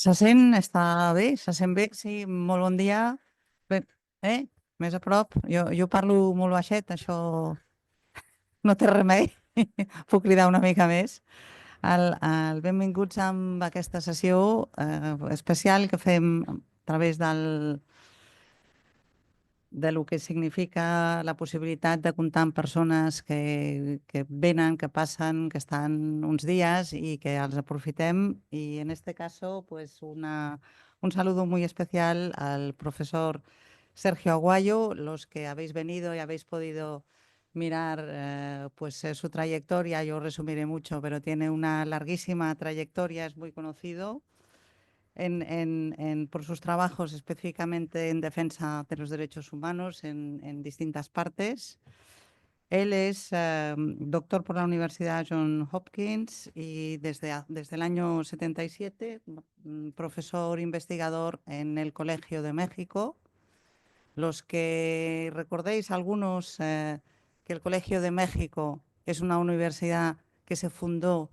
Se sent? Està bé? Se sent bé? Sí, molt bon dia. Bé, eh? Més a prop? Jo parlo molt baixet, això no té remei. Puc cridar una mica més. Benvinguts amb aquesta sessió especial que fem a través de lo que significa la possibilitat de comptar amb persones que venen, que passen, que estan uns días y que els aprofitem. Y en este caso, pues un saludo muy especial al profesor Sergio Aguayo. Los que habéis venido y habéis podido mirar su trayectoria, yo resumiré mucho, pero tiene una larguísima trayectoria, es muy conocido por sus trabajos específicamente en defensa de los derechos humanos en distintas partes. Él es doctor por la Universidad Johns Hopkins y desde el año 77 profesor investigador en el Colegio de México. Los que recordéis algunos que el Colegio de México es una universidad que se fundó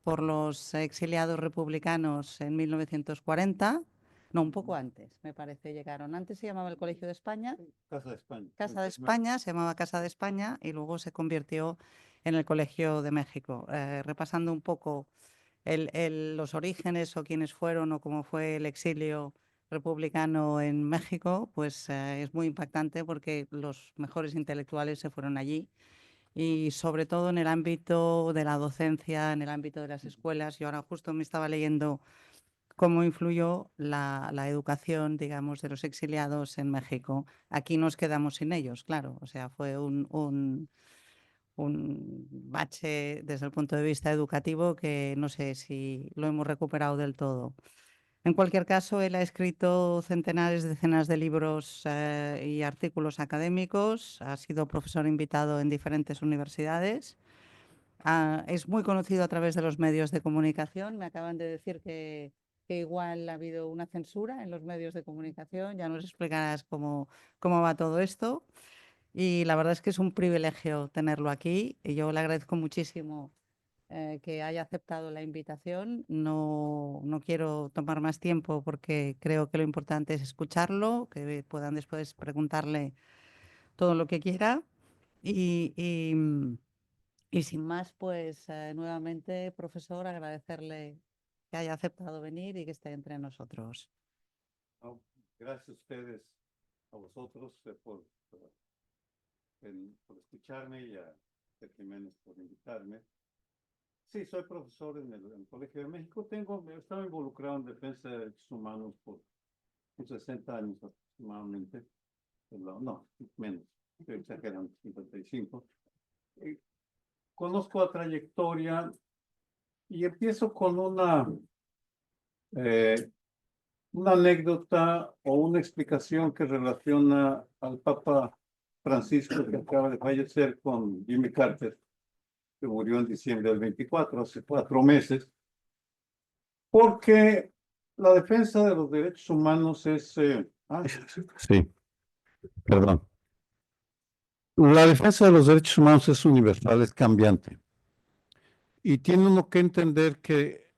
por los exiliados republicanos en 1940. No, un poco antes, me parece, llegaron. Antes se llamaba el Colegio de España. Casa de España. Casa de España, se llamaba Casa de España y luego se convirtió en el Colegio de México. Repasando un poco los orígenes o quiénes fueron o cómo fue el exilio republicano en México, pues es muy impactante porque los mejores intelectuales se fueron allí y sobre todo en el ámbito de la docencia, en el ámbito de las escuelas. Yo ahora justo me estaba leyendo cómo influyó la educación, digamos, de los exiliados en México. Aquí nos quedamos sin ellos, claro. O sea, fue un bache desde el punto de vista educativo que no sé si lo hemos recuperado del todo. En cualquier caso, él ha escrito centenares, decenas de libros y artículos académicos, ha sido profesor invitado en diferentes universidades, es muy conocido a través de los medios de comunicación. Me acaban de decir que igual ha habido una censura en los medios de comunicación, ya nos explicarás cómo va todo esto. Y la verdad es que es un privilegio tenerlo aquí y yo le agradezco muchísimo que haya aceptado la invitación. No quiero tomar más tiempo porque creo que lo importante es escucharlo, que puedan después preguntarle todo lo que quiera. Y, y, y sin más, pues nuevamente, profesor, agradecerle que haya aceptado venir y que esté entre nosotros. No, gracias a ustedes, a vosotros, por escucharme y a Jiménez por invitarme. Sí, soy profesor en el Colegio de México. He estado involucrado en defensa de derechos humanos por 60 años aproximadamente. No, menos, estoy exagerando, 55. Conozco la trayectoria y empiezo con una anécdota o una explicación que relaciona al Papa Francisco, que acaba de fallecer, con Jimmy Carter, que murió en diciembre del 24, hace 4 meses, porque la defensa de los derechos humanos es... sí, perdón. La defensa de los derechos humanos es universal, es cambiante. Y tiene uno que entender que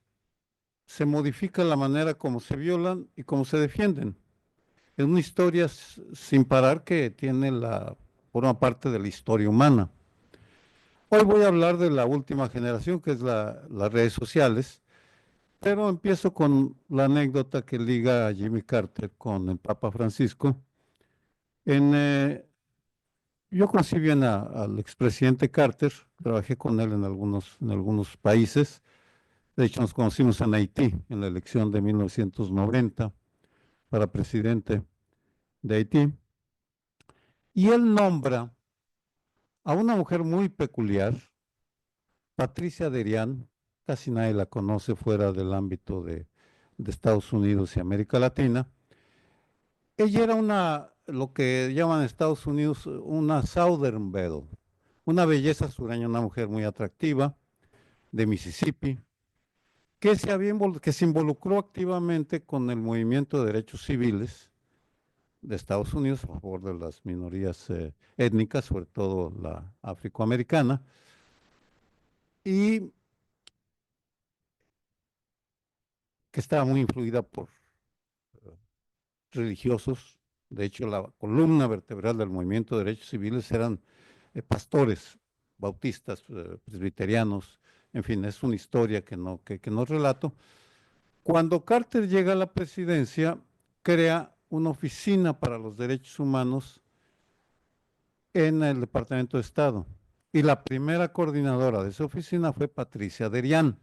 se modifica la manera como se violan y cómo se defienden. Es una historia sin parar que forma parte de la historia humana. Hoy voy a hablar de la última generación, que es las redes sociales, pero empiezo con la anécdota que liga a Jimmy Carter con el Papa Francisco. Yo conocí bien al expresidente Carter, trabajé con él en algunos países. De hecho, nos conocimos en Haití, en la elección de 1990 para presidente de Haití. Y él nombra a una mujer muy peculiar, Patricia Derian. Casi nadie la conoce fuera del ámbito de Estados Unidos y América Latina. Ella era lo que llaman en Estados Unidos una Southern Belle, una belleza sureña, una mujer muy atractiva de Mississippi, que se involucró activamente con el movimiento de derechos civiles de Estados Unidos a favor de las minorías étnicas, sobre todo la afroamericana. Y que estaba muy influida por religiosos. De hecho, la columna vertebral del movimiento de derechos civiles eran pastores, bautistas, presbiterianos, en fin, es una historia que no relato. Cuando Carter llega a la presidencia, crea una oficina para los derechos humanos en el Departamento de Estado. Y la primera coordinadora de esa oficina fue Patricia Derian.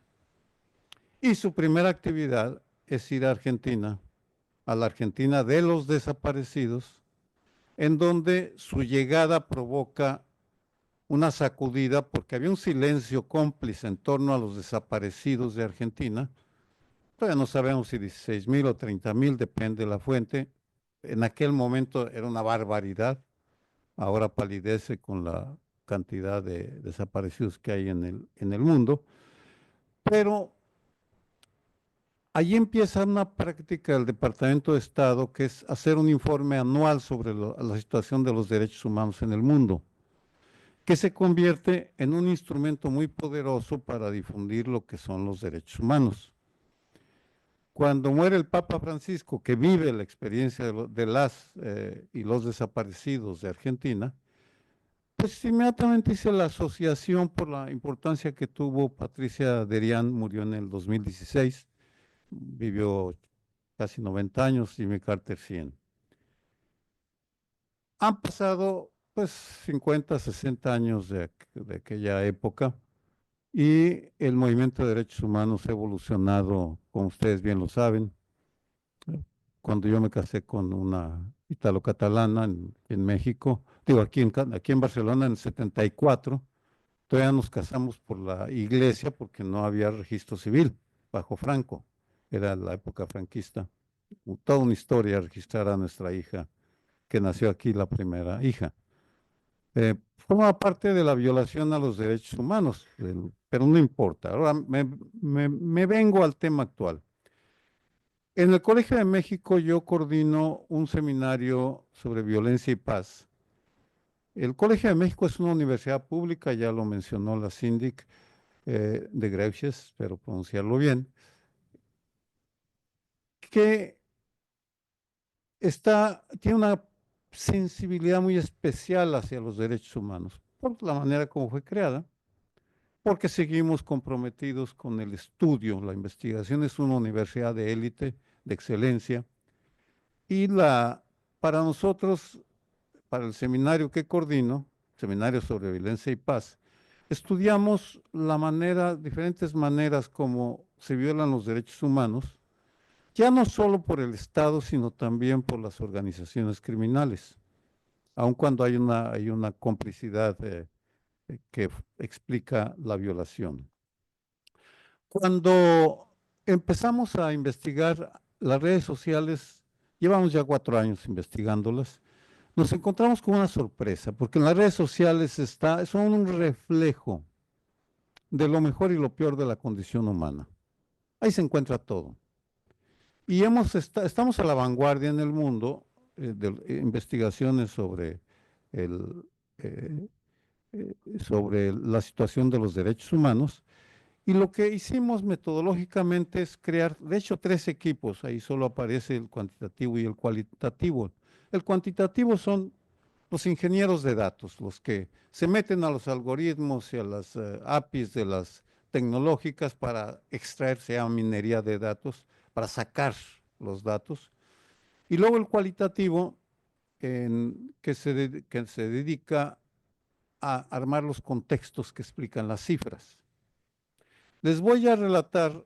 Y su primera actividad es ir a Argentina, a la Argentina de los desaparecidos, en donde su llegada provoca una sacudida porque había un silencio cómplice en torno a los desaparecidos de Argentina. Todavía no sabemos si 16,000 o 30,000, depende de la fuente. En aquel momento era una barbaridad, ahora palidece con la cantidad de desaparecidos que hay en el mundo, pero allí empieza una práctica del Departamento de Estado que es hacer un informe anual sobre la situación de los derechos humanos en el mundo, que se convierte en un instrumento muy poderoso para difundir lo que son los derechos humanos. Cuando muere el Papa Francisco, que vive la experiencia de las y los desaparecidos de Argentina, pues inmediatamente hice la asociación por la importancia que tuvo. Patricia Derian murió en el 2016, vivió casi 90 años, Jimmy Carter 100. Han pasado pues 50, 60 años de aquella época y el movimiento de derechos humanos ha evolucionado, como ustedes bien lo saben. Cuando yo me casé con una italo-catalana en México, digo aquí en Barcelona en el 74, todavía nos casamos por la iglesia porque no había registro civil bajo Franco, era la época franquista. Toda una historia registrar a nuestra hija, que nació aquí, la primera hija. Forma parte de la violación a los derechos humanos, pero no importa. Ahora me vengo al tema actual. En el Colegio de México yo coordino un seminario sobre violencia y paz. El Colegio de México es una universidad pública, ya lo mencionó la síndic de Greuches, espero pronunciarlo bien, que tiene una sensibilidad muy especial hacia los derechos humanos, por la manera como fue creada, porque seguimos comprometidos con el estudio. La investigación es una universidad de élite, de excelencia, y para nosotros, para el seminario que coordino, Seminario sobre Violencia y Paz, estudiamos diferentes maneras como se violan los derechos humanos, ya no solo por el Estado, sino también por las organizaciones criminales, aun cuando hay una complicidad que explica la violación. Cuando empezamos a investigar las redes sociales, llevamos ya 4 años investigándolas, nos encontramos con una sorpresa, porque en las redes sociales son un reflejo de lo mejor y lo peor de la condición humana. Ahí se encuentra todo. Y estamos a la vanguardia en el mundo de investigaciones el, eh, sobre la situación de los derechos humanos. Y lo que hicimos metodológicamente es crear, de hecho, 3 equipos. Ahí solo aparece el cuantitativo y el cualitativo. El cuantitativo son los ingenieros de datos, los que se meten a los algoritmos y a las APIs de las tecnológicas para extraer, se llama minería de datos, para sacar los datos. Y luego el cualitativo, que se dedica a armar los contextos que explican las cifras. Les voy a relatar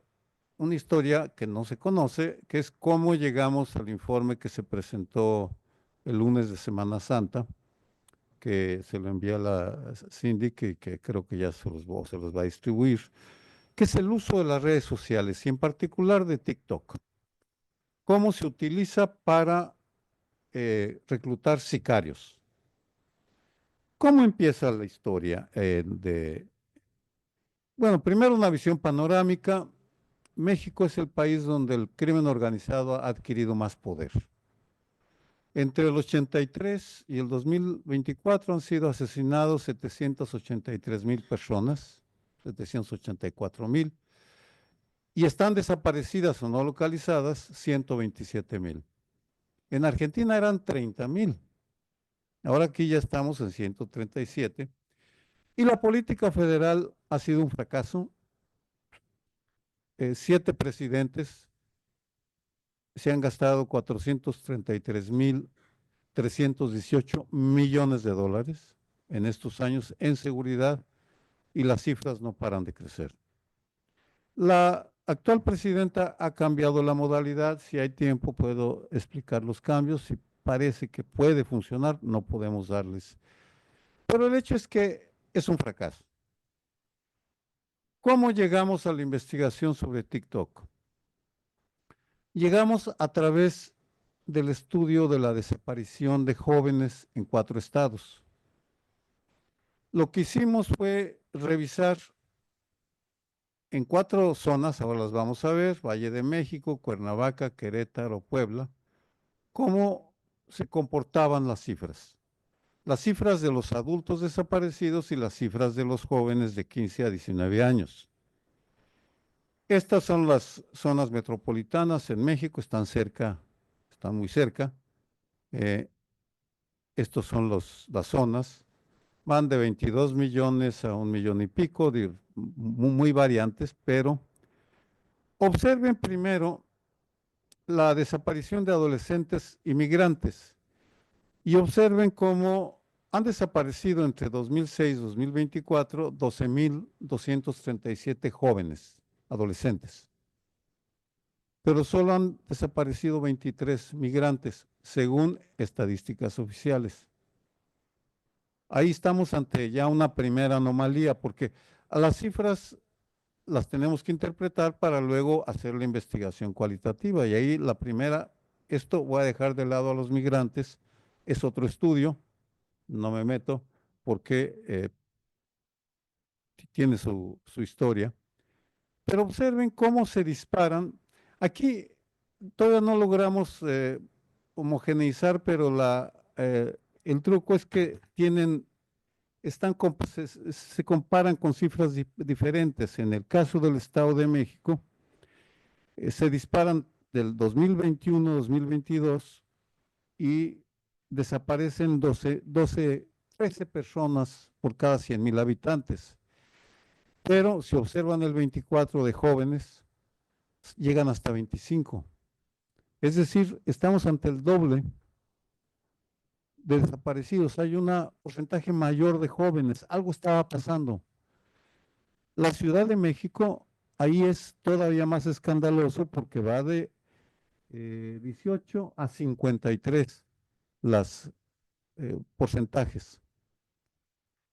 una historia que no se conoce, que es cómo llegamos al informe que se presentó el lunes de Semana Santa, que se lo envía a la síndic y que creo que ya se los va a distribuir, que es el uso de las redes sociales y en particular de TikTok. Cómo se utiliza para reclutar sicarios. ¿Cómo empieza la historia? Bueno, primero una visión panorámica. México es el país donde el crimen organizado ha adquirido más poder. Entre el 83 y el 2024 han sido asesinados 783,000 personas, 784,000. y están desaparecidas o no localizadas 127,000. En Argentina eran 30,000. Ahora aquí ya estamos en 137. Y la política federal ha sido un fracaso. 7 presidentes se han gastado 433,318 millones de dólares en estos años en seguridad y las cifras no paran de crecer. La actual presidenta ha cambiado la modalidad. Si hay tiempo puedo explicar los cambios. Si parece que puede funcionar, no podemos darles. Pero el hecho es que es un fracaso. ¿Cómo llegamos a la investigación sobre TikTok? Llegamos a través del estudio de la desaparición de jóvenes en 4 estados. Lo que hicimos fue revisar en 4 zonas, ahora las vamos a ver: Valle de México, Cuernavaca, Querétaro, Puebla, cómo se comportaban las cifras. Las cifras de los adultos desaparecidos y las cifras de los jóvenes de 15 a 19 años. Estas son las zonas metropolitanas en México, están cerca, están muy cerca. Estos son las zonas. Van de 22 millones a 1,000,000 y pico, muy variantes, pero observen primero la desaparición de adolescentes inmigrantes y observen cómo han desaparecido entre 2006 y 2024 12,237 jóvenes, adolescentes, pero solo han desaparecido 23 migrantes, según estadísticas oficiales. Ahí estamos ante ya una primera anomalía, porque a las cifras las tenemos que interpretar para luego hacer la investigación cualitativa. Y ahí la primera, esto voy a dejar de lado a los migrantes, es otro estudio, no me meto, porque tiene su historia. Pero observen cómo se disparan. Aquí todavía no logramos homogeneizar, pero el truco es que se comparan con cifras diferentes. En el caso del Estado de México, se disparan del 2021-2022 y desaparecen 13 personas por cada 100,000 habitantes. Pero si observan el 24 de jóvenes, llegan hasta 25. Es decir, estamos ante el doble de desaparecidos. Hay un porcentaje mayor de jóvenes. Algo estaba pasando. La Ciudad de México, ahí es todavía más escandaloso porque va de 18 a 53 las porcentajes.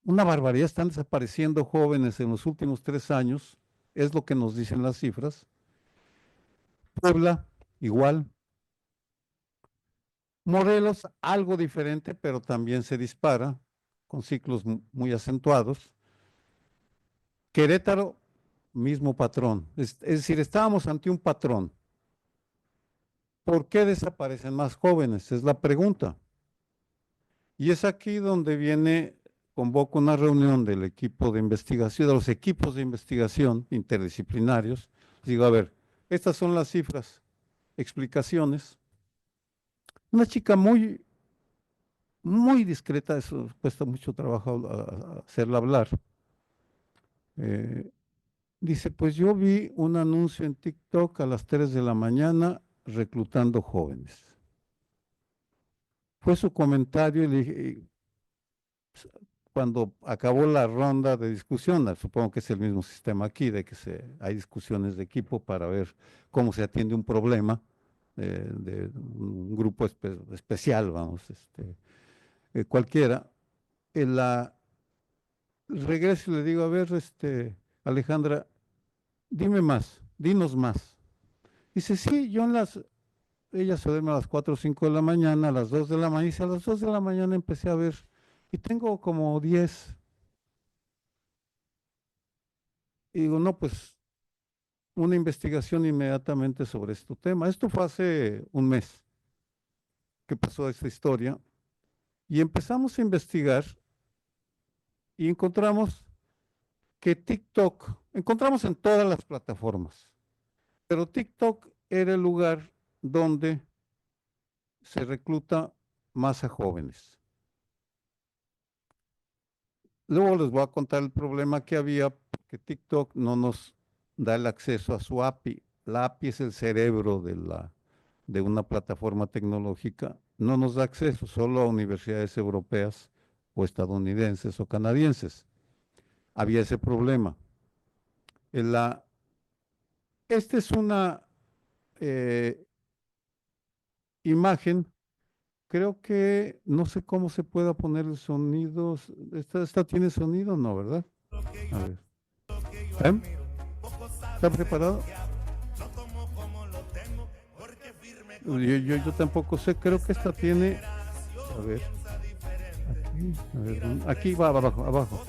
Una barbaridad, están desapareciendo jóvenes en los últimos 3 años, es lo que nos dicen las cifras. Puebla, igual. Morelos, algo diferente, pero también se dispara, con ciclos muy acentuados. Querétaro, mismo patrón. Es decir, estábamos ante un patrón. ¿Por qué desaparecen más jóvenes? Es la pregunta. Y es aquí donde convoco una reunión del equipo de investigación, de los equipos de investigación interdisciplinarios. Digo, a ver, estas son las cifras, explicaciones. Una chica muy, muy discreta, eso cuesta mucho trabajo hacerla hablar. Dice, pues yo vi un anuncio en TikTok a las 3 de la mañana reclutando jóvenes. Fue su comentario y le dije, cuando acabó la ronda de discusión, supongo que es el mismo sistema aquí, de que hay discusiones de equipo para ver cómo se atiende un problema de un grupo especial, vamos, cualquiera. Regreso y le digo, a ver, Alejandra, dime más, dinos más. Dice, sí, ella se duerme a las 4 o 5 de la mañana, a las 2 de la mañana, dice, a las 2 de la mañana empecé a ver, y tengo como 10. Y digo, no, pues una investigación inmediatamente sobre este tema. Esto fue hace un mes que pasó esta historia, y empezamos a investigar y encontramos que TikTok, encontramos en todas las plataformas, Pero TikTok era el lugar donde se recluta más a jóvenes. Luego les voy a contar el problema que había, porque TikTok no nos da el acceso a su API. La API es el cerebro de una plataforma tecnológica. No nos da acceso solo a universidades europeas o estadounidenses o canadienses. Había ese problema. En esta es una eh, imagen. Creo que no sé cómo se pueda poner el sonido. ¿Esta tiene sonido? No, ¿verdad? A ver. ¿Em? ¿Está preparado? Yo tampoco sé, creo que esta tiene. A ver, aquí, a ver, aquí va abajo, abajo.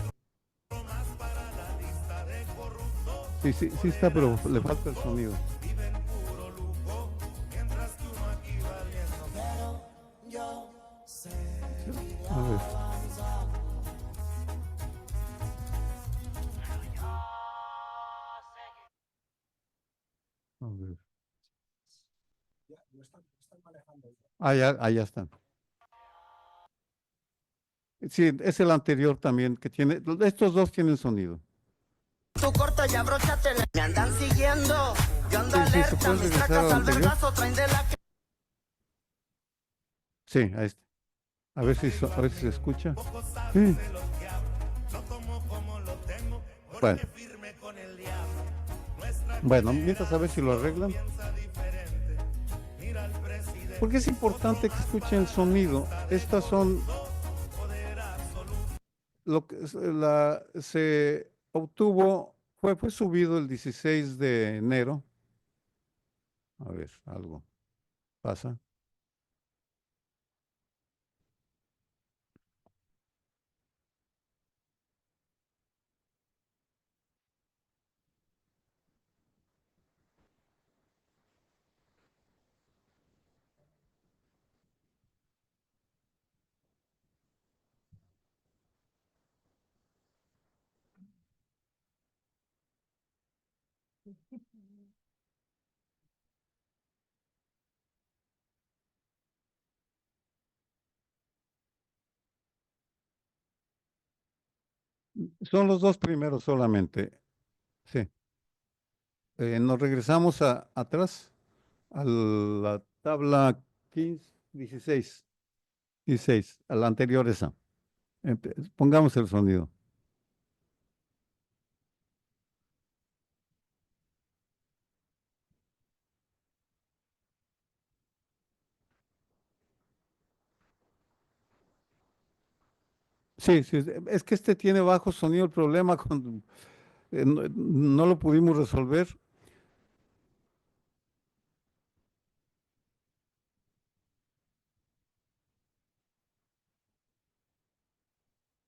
Sí, sí, sí está, pero le falta el sonido. A ver, a ver. Ya están. Sí, es el anterior también que tiene. Estos dos tienen sonido. Tu corta y abróchatela. Me andan siguiendo. Yo ando Sí, sí, se alerta. puede Mis regresar tracas al al anterior. vergazo traen de la. Sí, ahí está. A ver si, a ver si se escucha. Sí. Bueno, bueno, mientras a ver si lo arreglan. Porque es importante que escuchen el sonido. Estas son lo que se obtuvo, fue subido el 16 de enero. A ver, algo pasa. Son los dos primeros solamente. Sí. Nos regresamos atrás a la tabla 15, 16, 16, a la anterior esa. Pongamos el sonido. Sí, sí, es que este tiene bajo sonido. El problema cuando no lo pudimos resolver.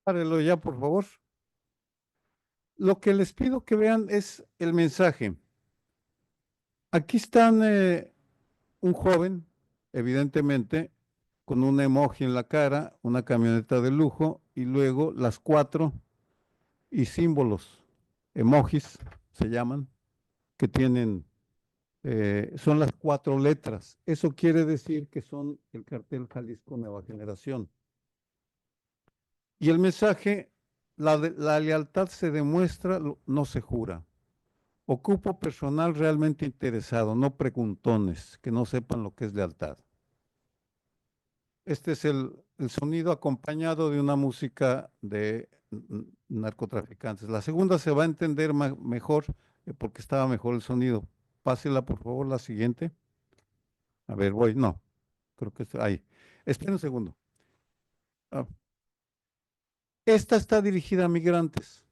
Párelo ya, por favor. Lo que les pido que vean es el mensaje. Aquí están un joven, evidentemente, con un emoji en la cara, una camioneta de lujo y luego las cuatro y símbolos, emojis se llaman, que tienen, son las cuatro letras. Eso quiere decir que son el cartel Jalisco Nueva Generación. Y el mensaje, la lealtad se demuestra, no se jura. Ocupo personal realmente interesado, no preguntones que no sepan lo que es lealtad. Este es el sonido acompañado de una música de narcotraficantes. La segunda se va a entender mejor porque estaba mejor el sonido. Pásela, por favor, la siguiente. A ver, voy. No, creo que está ahí. Espera un segundo. Ah, esta está dirigida a migrantes.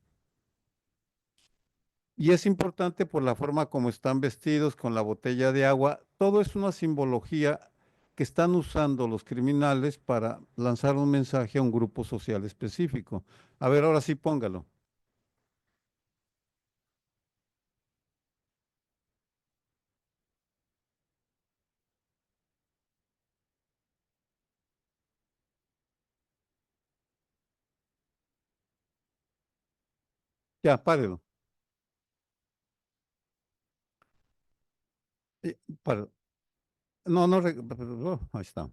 Y es importante por la forma como están vestidos, con la botella de agua. Todo es una simbología que están usando los criminales para lanzar un mensaje a un grupo social específico. A ver, ahora sí póngalo. Ya, párelo. para, no, no, ahí está.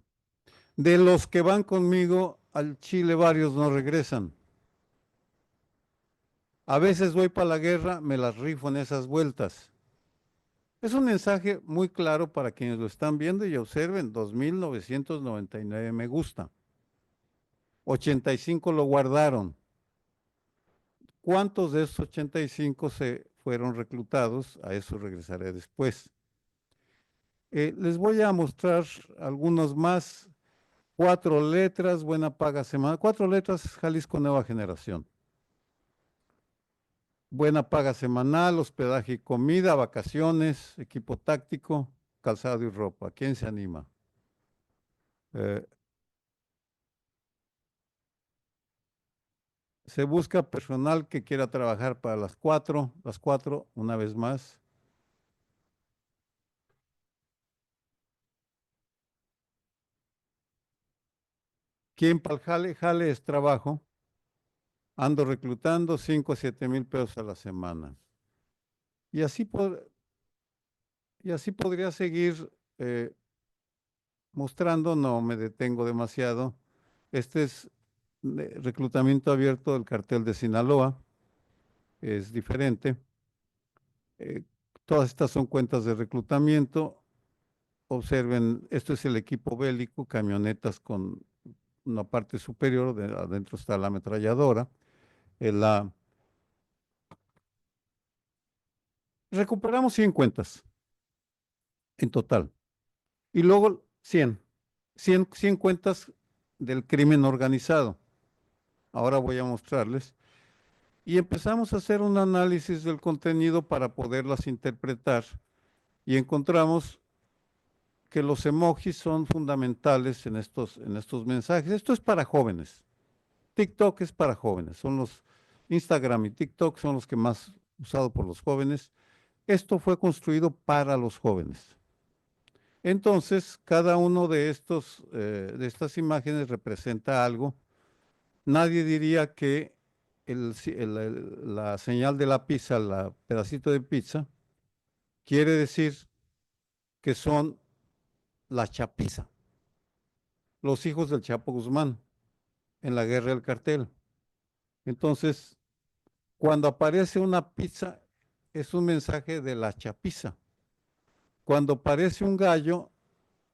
De los que van conmigo al Chile, varios no regresan. A veces voy para la guerra, me las rifo en esas vueltas. Es un mensaje muy claro para quienes lo están viendo y observen, 2.999 me gusta. 85 lo guardaron. ¿Cuántos de esos 85 se fueron reclutados? A eso regresaré después. Les voy a mostrar algunos más. 4 letras, buena paga semanal. 4 letras, Jalisco Nueva Generación. Buena paga semanal, hospedaje y comida, vacaciones, equipo táctico, calzado y ropa. ¿Quién se anima? Se busca personal que quiera trabajar para las 4, una vez más. ¿Quién para el jale? Jale es trabajo. Ando reclutando 5 a 7 mil pesos a la semana. Y así, y así podría seguir mostrando, no me detengo demasiado. Este es reclutamiento abierto del cartel de Sinaloa, es diferente. Todas estas son cuentas de reclutamiento. Observen, esto es el equipo bélico, camionetas con una parte superior, adentro está la ametralladora. Recuperamos 100 cuentas en total. Y luego 100 cuentas del crimen organizado. Ahora voy a mostrarles. Y empezamos a hacer un análisis del contenido para poderlas interpretar y encontramos que los emojis son fundamentales en estos mensajes. Esto es para jóvenes. TikTok es para jóvenes. Instagram y TikTok son los que más usados por los jóvenes. Esto fue construido para los jóvenes. Entonces, cada uno de estas imágenes representa algo. Nadie diría que la señal de la pizza, el pedacito de pizza, quiere decir que son la chapiza, los hijos del Chapo Guzmán en la guerra del cartel. Entonces, cuando aparece una pizza, es un mensaje de la chapiza. Cuando aparece un gallo,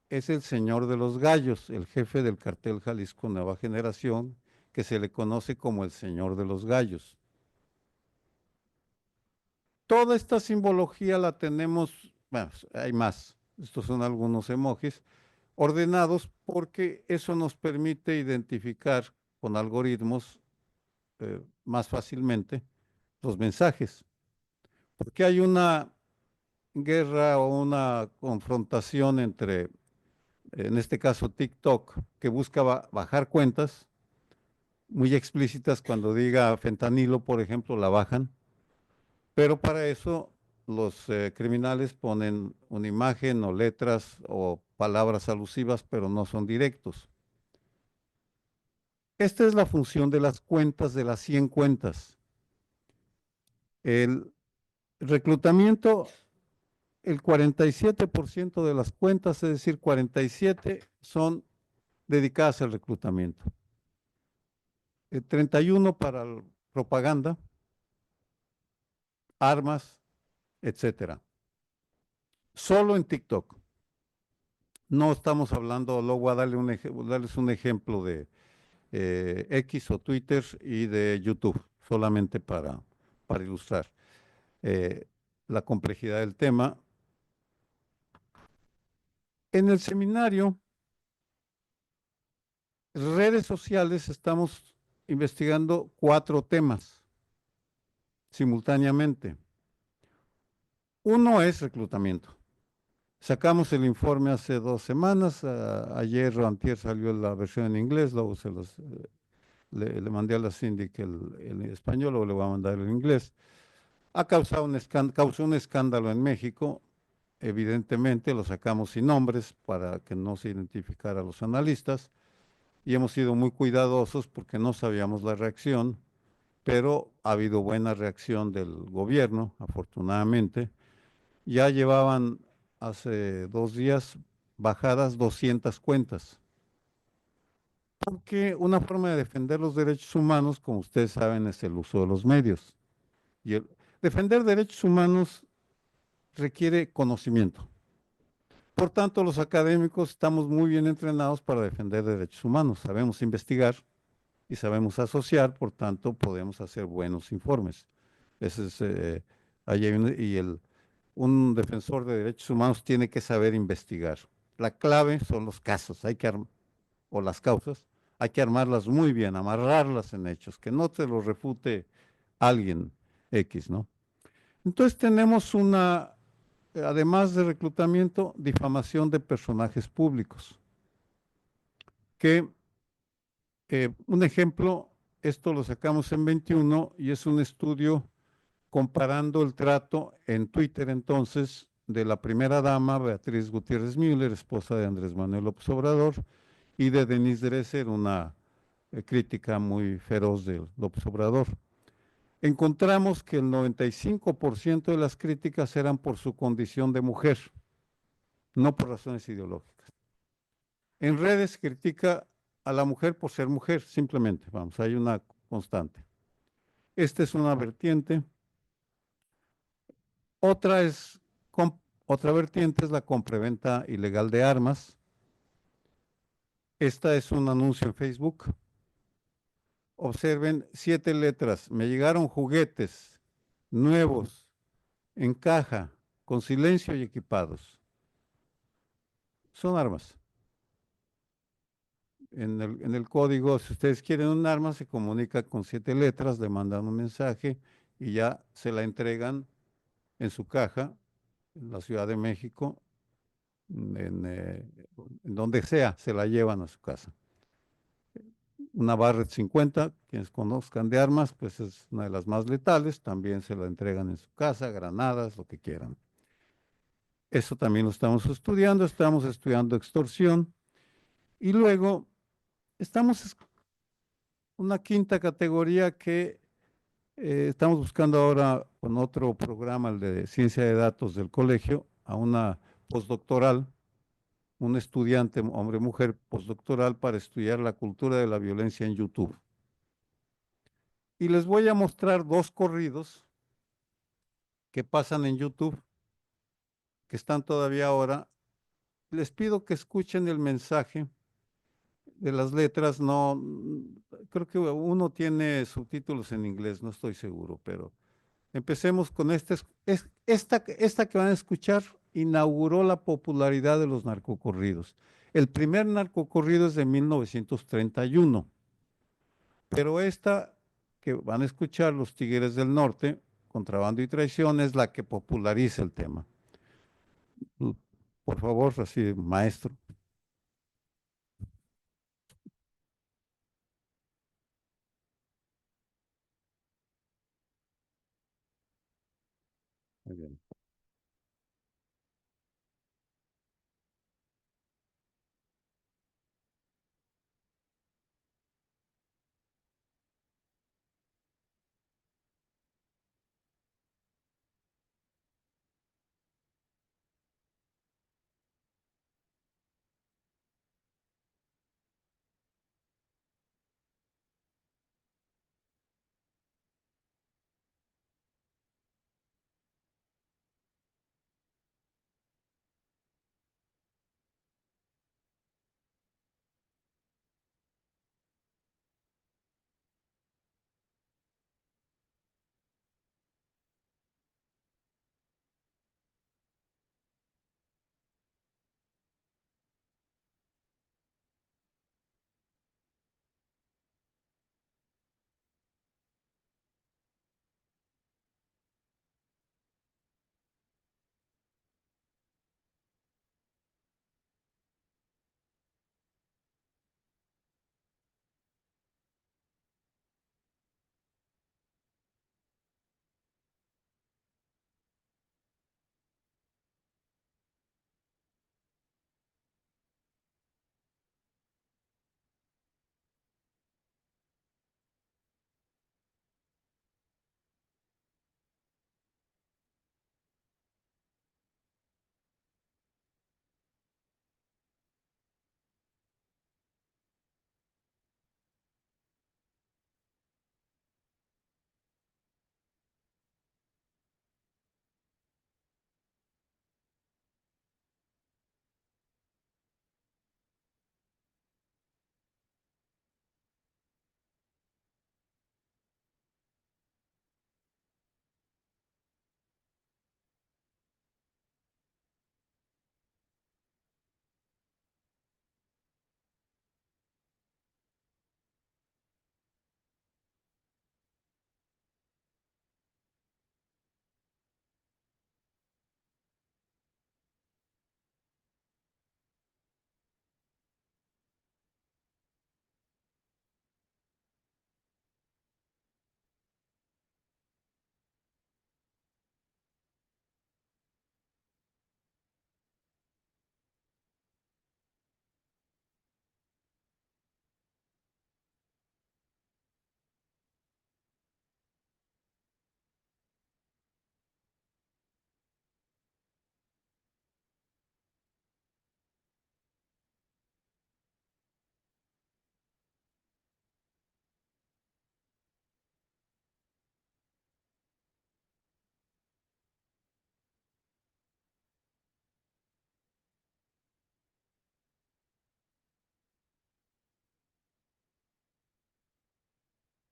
es el señor de los gallos, el jefe del cartel Jalisco Nueva Generación, que se le conoce como el señor de los gallos. Toda esta simbología la tenemos, bueno, hay más, estos son algunos emojis, ordenados porque eso nos permite identificar con algoritmos más fácilmente los mensajes. Porque hay una guerra o una confrontación entre, en este caso TikTok, que busca bajar cuentas muy explícitas. Cuando diga fentanilo, por ejemplo, la bajan, pero para eso los criminales ponen una imagen o letras o palabras alusivas, pero no son directos. Esta es la función de las cuentas, de las 100 cuentas. El reclutamiento, el 47% de las cuentas, es decir, 47 son dedicadas al reclutamiento. El 31 para propaganda, armas, etcétera. Solo en TikTok. No estamos hablando, luego voy a darles un ejemplo de X o Twitter y de YouTube, solamente para ilustrar la complejidad del tema. En el seminario, redes sociales, estamos investigando 4 temas simultáneamente. Uno es reclutamiento. Sacamos el informe hace 2 semanas, ayer o antier salió la versión en inglés, luego le mandé a la síndica el español, luego le voy a mandar el inglés. Ha causado causó un escándalo en México, evidentemente lo sacamos sin nombres para que no se identificara a los analistas y hemos sido muy cuidadosos porque no sabíamos la reacción, pero ha habido buena reacción del gobierno, afortunadamente. Ya llevaban hace 2 días bajadas 200 cuentas. Porque una forma de defender los derechos humanos, como ustedes saben, es el uso de los medios. Y defender derechos humanos requiere conocimiento. Por tanto, los académicos estamos muy bien entrenados para defender derechos humanos. Sabemos investigar y sabemos asociar, por tanto, podemos hacer buenos informes. Ese es, ahí hay un defensor de derechos humanos tiene que saber investigar. La clave son los casos, o las causas, hay que armarlas muy bien, amarrarlas en hechos, que no te lo refute alguien X, ¿no? Entonces tenemos además de reclutamiento, difamación de personajes públicos, que un ejemplo, esto lo sacamos en 21 y es un estudio comparando el trato en Twitter entonces de la primera dama, Beatriz Gutiérrez Müller, esposa de Andrés Manuel López Obrador, y de Denise Dresser, una crítica muy feroz de López Obrador. Encontramos que el 95% de las críticas eran por su condición de mujer, no por razones ideológicas. En redes critica a la mujer por ser mujer, simplemente, vamos, hay una constante. Esta es una vertiente. Otra es, otra vertiente es la compraventa ilegal de armas. Esta es un anuncio en Facebook. Observen 7 letras. Me llegaron juguetes nuevos, en caja, con silencio y equipados. Son armas. En el código, si ustedes quieren un arma, se comunica con 7 letras, le mandan un mensaje y ya se la entregan en su caja, en la Ciudad de México, en donde sea, se la llevan a su casa. Una Barrett 50, quienes conozcan de armas, pues es una de las más letales, también se la entregan en su casa, granadas, lo que quieran. Eso también lo estamos estudiando extorsión y luego estamos una quinta categoría que estamos buscando ahora con otro programa, el de ciencia de datos del colegio, a una postdoctoral, un estudiante, hombre-mujer, postdoctoral para estudiar la cultura de la violencia en YouTube. Y les voy a mostrar 2 corridos que pasan en YouTube, que están todavía ahora. Les pido que escuchen el mensaje de las letras. No, creo que uno tiene subtítulos en inglés, no estoy seguro, pero empecemos con esta que van a escuchar inauguró la popularidad de los narcocorridos. El primer narcocorrido es de 1931, pero esta que van a escuchar, Los Tigres del Norte, Contrabando y Traición, es la que populariza el tema. Por favor, así, maestro. Muy bien.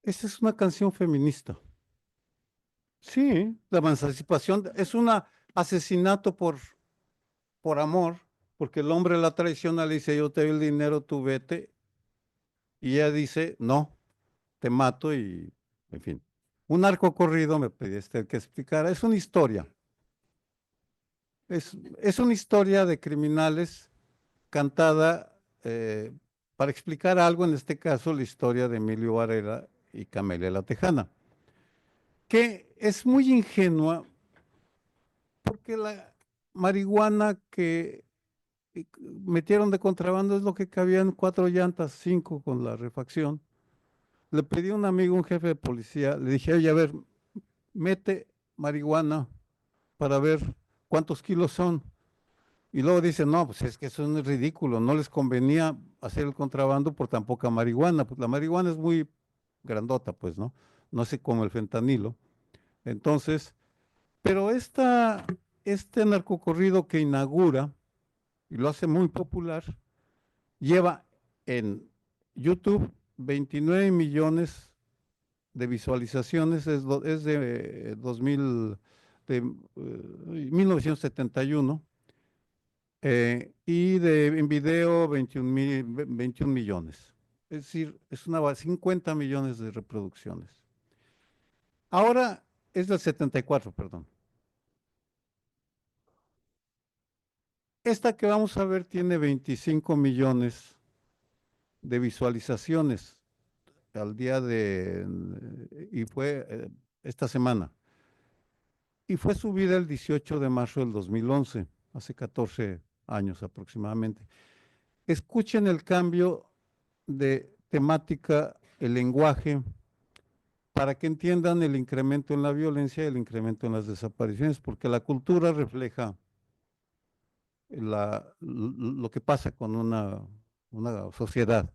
esa es una canción feminista. Sí, la emancipación es un asesinato por amor, porque el hombre la traiciona, le dice, yo te doy el dinero, tú vete, y ella dice, no, te mato y, en fin. Un arco corrido me pediste que explicara, es una historia de criminales cantada para explicar algo, en este caso la historia de Emilio Varela y Camelia la Tejana, que es muy ingenua porque la marihuana que metieron de contrabando es lo que cabían 4 llantas, 5 con la refacción. Le pedí a un amigo, un jefe de policía, le dije, oye, a ver, mete marihuana para ver cuántos kilos son. Y luego dice, no, pues es que eso no es ridículo, no les convenía hacer el contrabando por tan poca marihuana, pues la marihuana es muy grandota, pues, ¿no? No sé como el fentanilo. Entonces, pero este narcocorrido que inaugura y lo hace muy popular, lleva en YouTube 29 millones de visualizaciones, es de 2000, de 1971, y en video 21 millones. Es decir, 50 millones de reproducciones. Ahora es del 74, perdón. Esta que vamos a ver tiene 25 millones de visualizaciones al día y fue esta semana. Y fue subida el 18 de marzo del 2011, hace 14 años aproximadamente. Escuchen el cambio de temática, el lenguaje, para que entiendan el incremento en la violencia y el incremento en las desapariciones, porque la cultura refleja lo que pasa con una sociedad.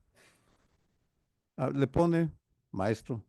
Le pone, maestro.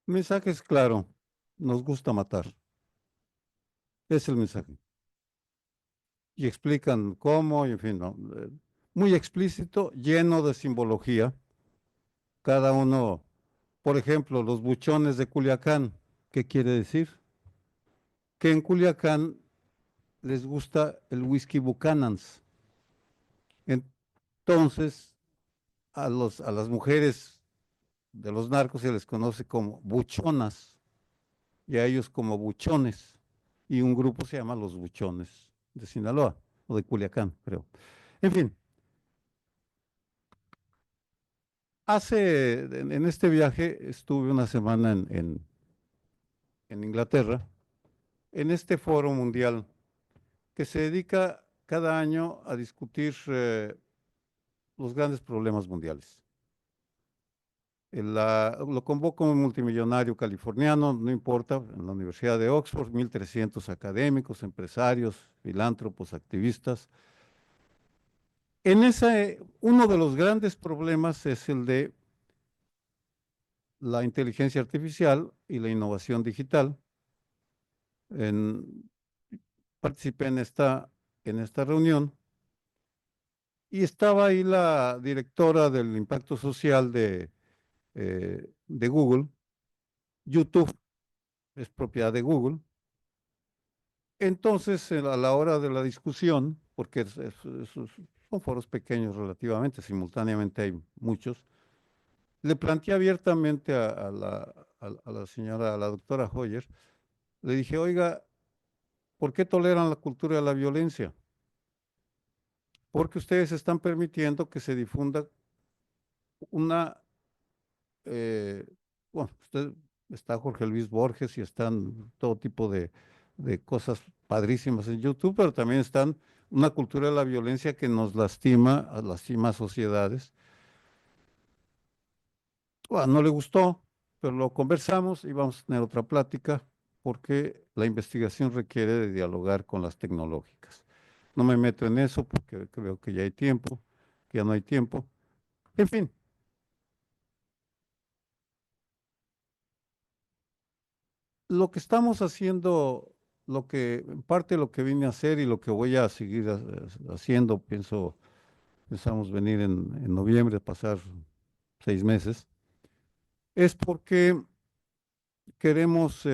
El mensaje es claro, nos gusta matar, es el mensaje. Y explican cómo, y en fin, ¿no? Muy explícito, lleno de simbología, cada uno, por ejemplo, los buchones de Culiacán, ¿qué quiere decir? Que en Culiacán les gusta el whisky Buchanan's. Entonces, a las mujeres de los narcos se les conoce como buchonas y a ellos como buchones. Y un grupo se llama Los Buchones de Sinaloa o de Culiacán, creo. En fin, en este viaje estuve una semana en Inglaterra, en este foro mundial que se dedica cada año a discutir los grandes problemas mundiales. Lo convoca un multimillonario californiano, no importa, en la Universidad de Oxford, 1.300 académicos, empresarios, filántropos, activistas. Uno de los grandes problemas es el de la inteligencia artificial y la innovación digital. En- Participé en esta reunión y estaba ahí la directora del impacto social de Google. YouTube es propiedad de Google. Entonces, a la hora de la discusión, porque son foros pequeños relativamente, simultáneamente hay muchos, le planteé abiertamente a la señora, a la doctora Hoyer, le dije, oiga, ¿por qué toleran la cultura de la violencia? Porque ustedes están permitiendo que se difunda una, eh, bueno, está Jorge Luis Borges y están todo tipo de cosas padrísimas en YouTube, pero también están una cultura de la violencia que nos lastima a sociedades. Bueno, no le gustó, pero lo conversamos y vamos a tener otra plática porque la investigación requiere de dialogar con las tecnológicas. No me meto en eso porque creo que ya hay tiempo, que ya no hay tiempo. En fin, lo que estamos haciendo, en parte lo que vine a hacer y lo que voy a seguir haciendo, pensamos venir en noviembre, pasar 6 meses, es porque queremos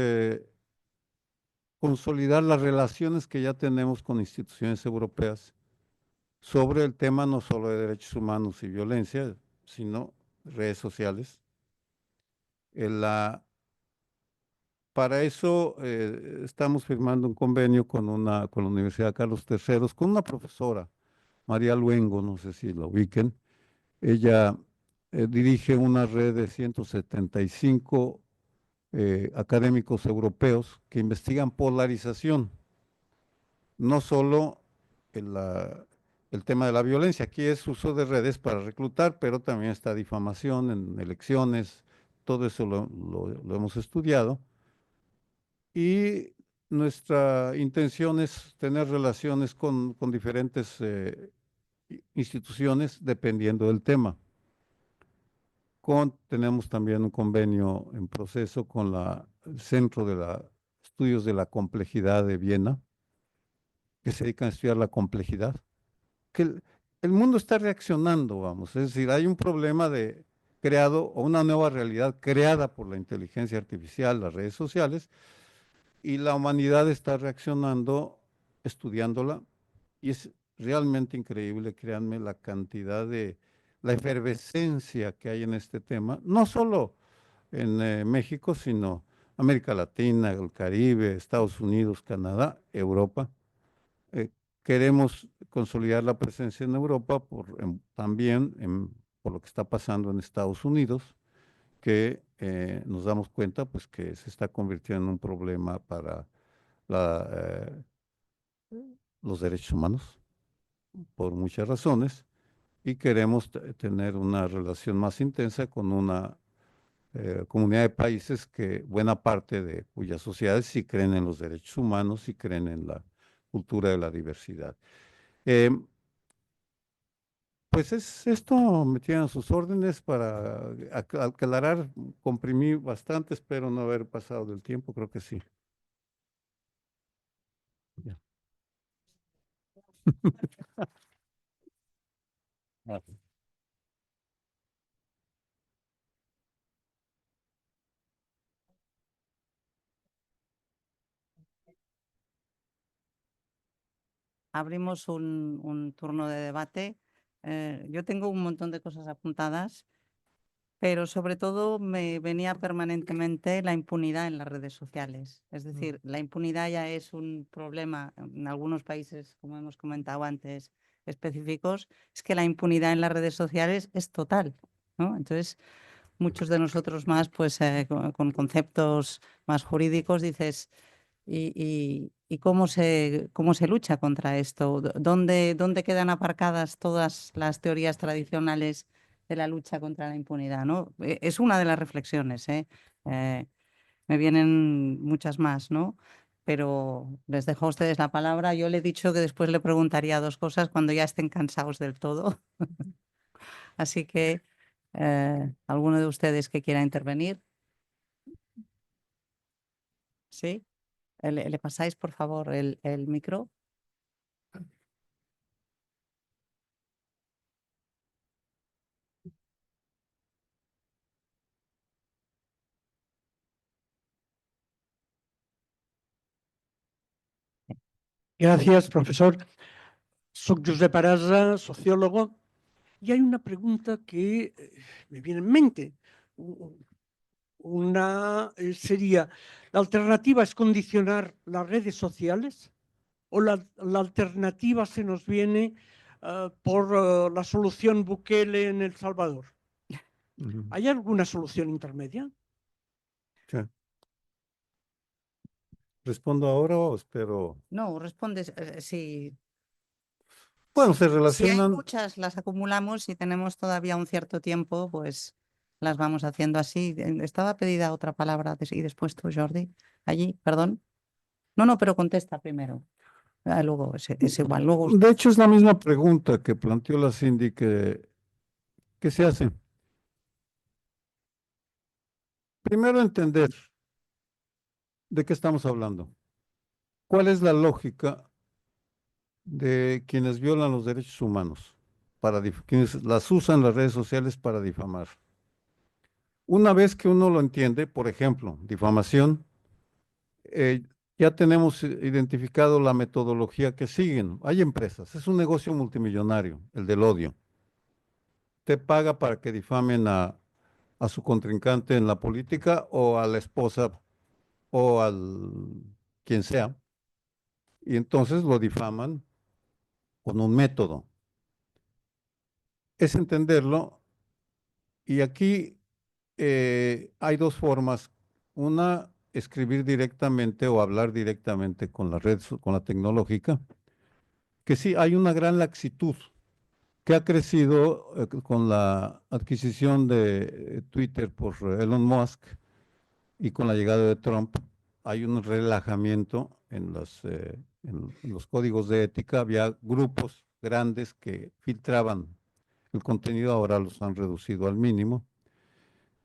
consolidar las relaciones que ya tenemos con instituciones europeas sobre el tema no solo de derechos humanos y violencia, sino redes sociales. Para eso estamos firmando un convenio con la Universidad Carlos III, con una profesora, María Luengo, no sé si la ubiquen. Ella dirige una red de 175 académicos europeos que investigan polarización, no solo el tema de la violencia, aquí es uso de redes para reclutar, pero también está difamación en elecciones, todo eso lo hemos estudiado. Y nuestra intención es tener relaciones con diferentes instituciones dependiendo del tema. Tenemos también un convenio en proceso con el Centro de Estudios de la Complejidad de Viena, que se dedican a estudiar la complejidad. Que el mundo está reaccionando, vamos, es decir, hay un problema creado o una nueva realidad creada por la inteligencia artificial, las redes sociales, y la humanidad está reaccionando, estudiándola, y es realmente increíble, créanme, la efervescencia que hay en este tema, no solo en México, sino América Latina, el Caribe, Estados Unidos, Canadá, Europa. Eh, Queremos consolidar la presencia en Europa también por lo que está pasando en Estados Unidos, que nos damos cuenta pues que se está convirtiendo en un problema para la, eh, los derechos humanos por muchas razones y queremos tener una relación más intensa con una comunidad de países que buena parte de cuyas sociedades sí creen en los derechos humanos y creen en la cultura de la diversidad. Eh, Pues esto me tienen a sus órdenes para aclarar, comprimí bastante, espero no haber pasado del tiempo, creo que sí. Ya. Ah, abrimos un turno de debate. Yo tengo un montón de cosas apuntadas, pero sobre todo me venía permanentemente la impunidad en las redes sociales. Es decir, la impunidad ya es un problema en algunos países, como hemos comentado antes, específicos, es que la impunidad en las redes sociales es total, ¿no? Entonces, muchos de nosotros más, pues con conceptos más jurídicos, dices, ¿y cómo se lucha contra esto? ¿Dónde quedan aparcadas todas las teorías tradicionales de la lucha contra la impunidad, ¿no? Es una de las reflexiones, ¿eh? Me vienen muchas más, ¿no? Pero les dejo a ustedes la palabra. Yo le he dicho que después le preguntaría dos cosas cuando ya estén cansados del todo. Así que, ¿alguno de ustedes que quiera intervenir? ¿Sí? ¿Le pasáis, por favor, el micro? Gracias, profesor. Soy Josep Arasa, sociólogo, y hay una pregunta que me viene en mente. Una sería, ¿la alternativa es condicionar las redes sociales o la alternativa se nos viene por la solución Bukele en El Salvador? ¿Hay alguna solución intermedia? Sí. ¿Respondo ahora o espero? No, respondes, sí. Bueno, se Si hay relacionan, muchas, las acumulamos y tenemos todavía un cierto tiempo, pues las vamos haciendo así. Estaba pedida otra palabra y después tú, Jordi, allí, perdón. No, no, pero contesta primero. Luego es igual. Luego de hecho es la misma pregunta que planteó la Cindy que se hace. Primero entender de qué estamos hablando. ¿Cuál es la lógica de quienes violan los derechos humanos? Quienes las usan las redes sociales para difamar. Una vez que uno lo entiende, por ejemplo, difamación, eh, ya tenemos identificado la metodología que siguen. Hay empresas, es un negocio multimillonario, el del odio. Te paga para que difamen a su contrincante en la política o a la esposa o al quien sea. Y entonces lo difaman con un método. Es entenderlo y aquí hay dos formas. Una, escribir directamente o hablar directamente con la red, con la tecnológica, que sí hay una gran laxitud que ha crecido con la adquisición de Twitter por Elon Musk y con la llegada de Trump. Hay un relajamiento en los códigos de ética. Había grupos grandes que filtraban el contenido, ahora los han reducido al mínimo.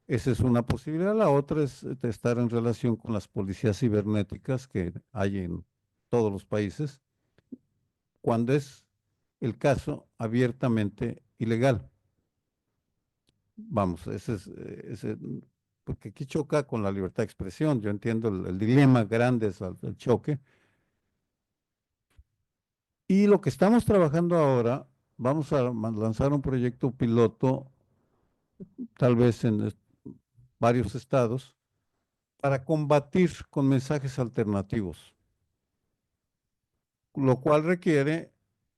Esa es una posibilidad. La otra es estar en relación con las policías cibernéticas que hay en todos los países, cuando es el caso abiertamente ilegal. Vamos, porque aquí choca con la libertad de expresión. Yo entiendo el dilema grande es el choque. Y lo que estamos trabajando ahora, vamos a lanzar un proyecto piloto, tal vez en varios estados, para combatir con mensajes alternativos, lo cual requiere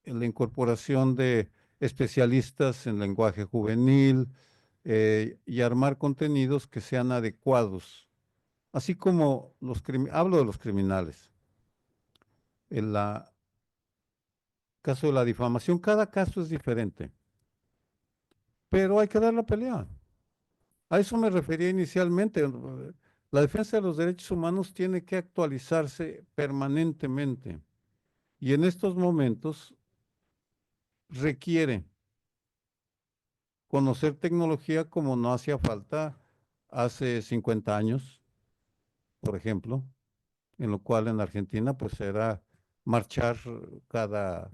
la incorporación de especialistas en lenguaje juvenil y armar contenidos que sean adecuados, así como hablo de los criminales. En el caso de la difamación, cada caso es diferente, pero hay que dar la pelea. A eso me refería inicialmente. La defensa de los derechos humanos tiene que actualizarse permanentemente y en estos momentos requiere conocer tecnología como no hacía falta hace 50 años, por ejemplo, en lo cual en Argentina pues era marchar cada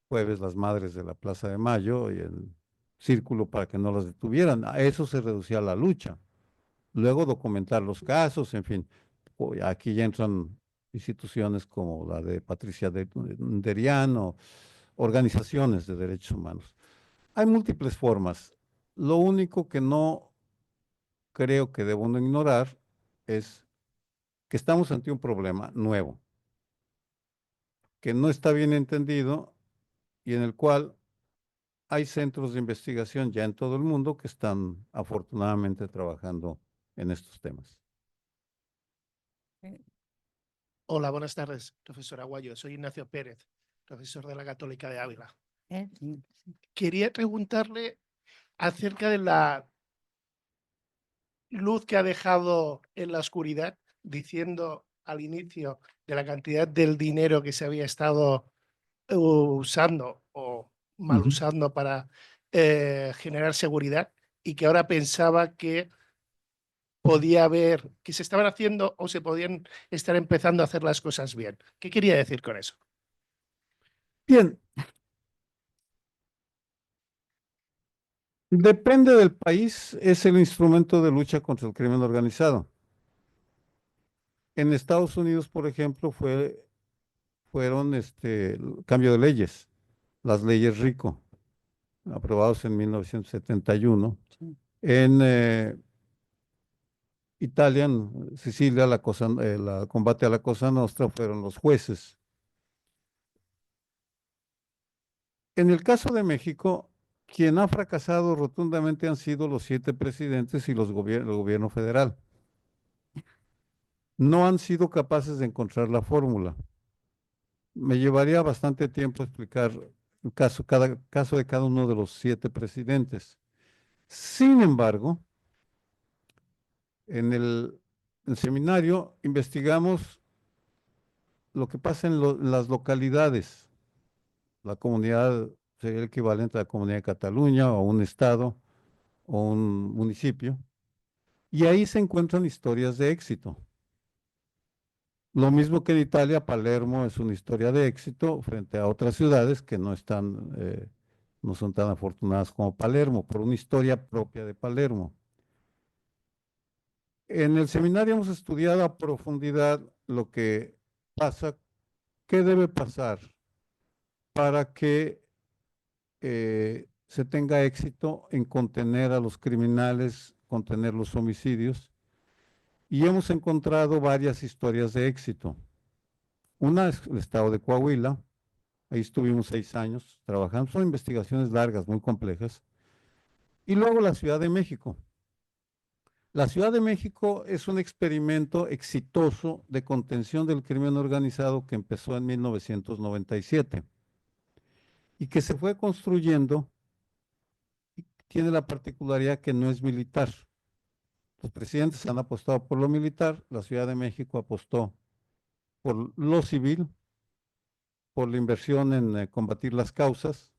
jueves las madres de la Plaza de Mayo y el círculo para que no las detuvieran. A eso se reducía la lucha. Luego documentar los casos, en fin. Aquí ya entran instituciones como la de Patricia Derian o organizaciones de derechos humanos. Hay múltiples formas. Lo único que no creo que debo ignorar es que estamos ante un problema nuevo, que no está bien entendido y en el cual hay centros de investigación ya en todo el mundo que están afortunadamente trabajando en estos temas. Hola, buenas tardes, profesor Aguayo. Soy Ignacio Pérez, profesor de la Católica de Ávila. Sí. Quería preguntarle acerca de la luz que ha dejado en la oscuridad, diciendo al inicio de la cantidad del dinero que se había estado usando o mal usando para generar seguridad, y que ahora pensaba que podía haber, que se estaban haciendo o se podían estar empezando a hacer las cosas bien. ¿Qué quería decir con eso? Bien. Depende del país, es el instrumento de lucha contra el crimen organizado. En Estados Unidos, por ejemplo, fueron el cambio de leyes, las leyes RICO, aprobados en 1971. Sí. En Italia, en Sicilia, la combate a la Cosa Nostra fueron los jueces. En el caso de México, quien ha fracasado rotundamente han sido los 7 presidentes y el gobierno federal. No han sido capaces de encontrar la fórmula. Me llevaría bastante tiempo explicar cada caso de cada uno de los 7 presidentes. Sin embargo, en el seminario investigamos lo que pasa en las localidades. La comunidad sería el equivalente a la comunidad de Cataluña o un estado o un municipio. Y ahí se encuentran historias de éxito. Lo mismo que en Italia, Palermo es una historia de éxito frente a otras ciudades que no son tan afortunadas como Palermo, por una historia propia de Palermo. En el seminario hemos estudiado a profundidad lo que pasa, qué debe pasar para que se tenga éxito en contener a los criminales, contener los homicidios, y hemos encontrado varias historias de éxito. Una es el estado de Coahuila, ahí estuvimos 6 años trabajando, son investigaciones largas, muy complejas, y luego la Ciudad de México. La Ciudad de México es un experimento exitoso de contención del crimen organizado que empezó en 1997 y que se fue construyendo. Tiene la particularidad que no es militar. Los presidentes han apostado por lo militar, la Ciudad de México apostó por lo civil, por la inversión en combatir las causas.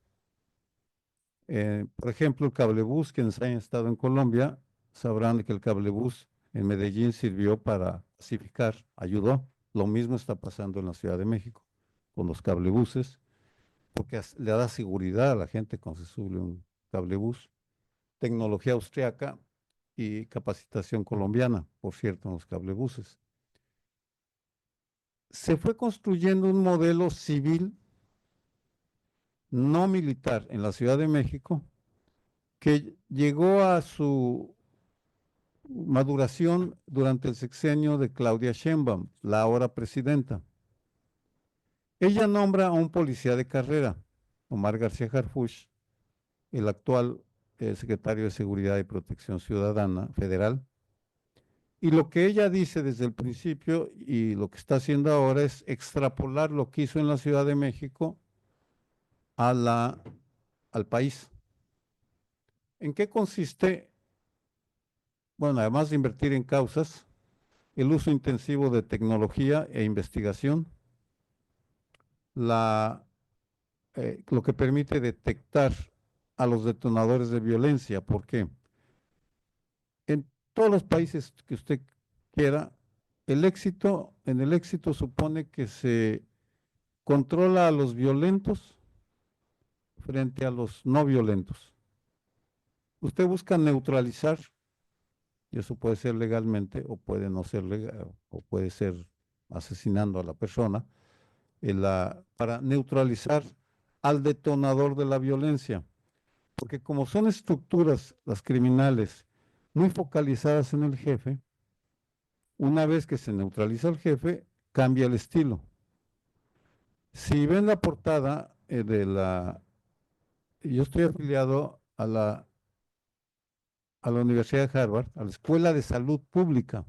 Por ejemplo, el cablebús, quienes hayan estado en Colombia, sabrán que el cablebús en Medellín sirvió para pacificar, ayudó. Lo mismo está pasando en la Ciudad de México con los cablebuses, porque le da seguridad a la gente cuando se sube un cablebús. Tecnología austriaca y capacitación colombiana, por cierto, en los cablebuses. Se fue construyendo un modelo civil, no militar, en la Ciudad de México, que llegó a su maduración durante el sexenio de Claudia Sheinbaum, la ahora presidenta. Ella nombra a un policía de carrera, Omar García Harfuch, el actual secretario de Seguridad y Protección Ciudadana federal. Y lo que ella dice desde el principio y lo que está haciendo ahora es extrapolar lo que hizo en la Ciudad de México al país. ¿En qué consiste? Bueno, además de invertir en causas, el uso intensivo de tecnología e investigación, lo que permite detectar a los detonadores de violencia. ¿Por qué? En todos los países que usted quiera, en el éxito supone que se controla a los violentos frente a los no violentos. Usted busca neutralizar, y eso puede ser legalmente o puede no ser legal, o puede ser asesinando a la persona, para neutralizar al detonador de la violencia. Porque como son estructuras, las criminales, muy focalizadas en el jefe, una vez que se neutraliza al jefe, cambia el estilo. Si ven la portada yo estoy afiliado a la Universidad de Harvard, a la Escuela de Salud Pública,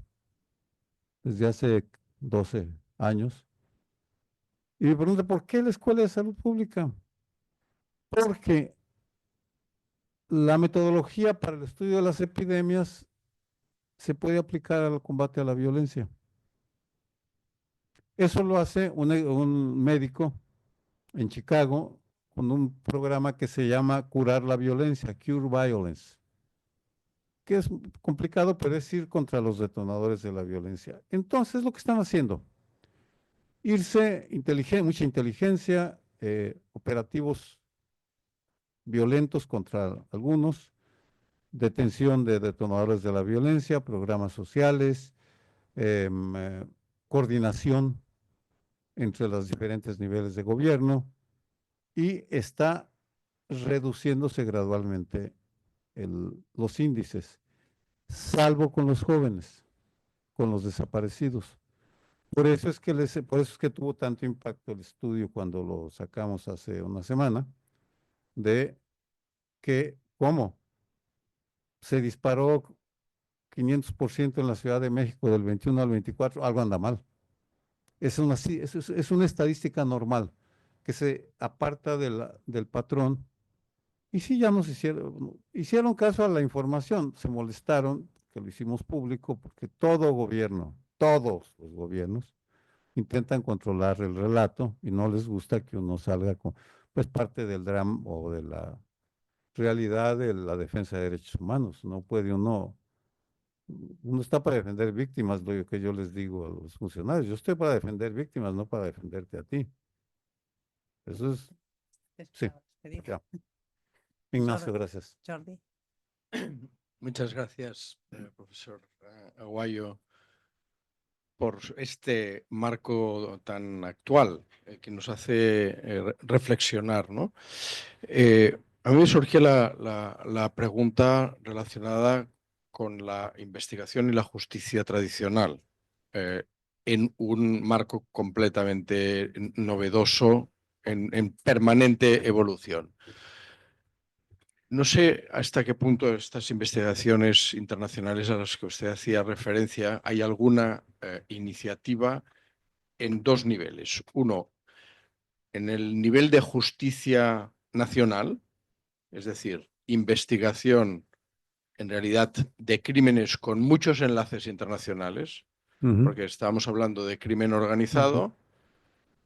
desde hace 12 años. Y me pregunta, ¿por qué la Escuela de Salud Pública? Porque la metodología para el estudio de las epidemias se puede aplicar al combate a la violencia. Eso lo hace un médico en Chicago con un programa que se llama Curar la Violencia, Cure Violence, que es complicado, pero es ir contra los detonadores de la violencia. Entonces, lo que están haciendo, mucha inteligencia, operativos violentos contra algunos, detención de detonadores de la violencia, programas sociales, coordinación entre los diferentes niveles de gobierno, y está reduciéndose gradualmente los índices, salvo con los jóvenes, con los desaparecidos. Por eso es que tuvo tanto impacto el estudio cuando lo sacamos hace una semana, de que cómo se disparó 500% en la Ciudad de México del 21 al 24, algo anda mal. Es una estadística normal que se aparta del patrón. Y sí, ya nos hicieron caso a la información, se molestaron, que lo hicimos público, porque todo gobierno, todos los gobiernos, intentan controlar el relato y no les gusta que uno salga con, pues, parte del drama o de la realidad de la defensa de derechos humanos. No puede uno está para defender víctimas, lo que yo les digo a los funcionarios. Yo estoy para defender víctimas, no para defenderte a ti. Eso es, sí, ya. Ignacio, gracias. Jordi. Muchas gracias, profesor Aguayo, por este marco tan actual que nos hace reflexionar, ¿no? A mí me surgió la pregunta relacionada con la investigación y la justicia tradicional en un marco completamente novedoso, en permanente evolución. No sé hasta qué punto estas investigaciones internacionales a las que usted hacía referencia, hay alguna iniciativa en dos niveles. Uno, en el nivel de justicia nacional, es decir, investigación en realidad de crímenes con muchos enlaces internacionales, porque estábamos hablando de crimen organizado,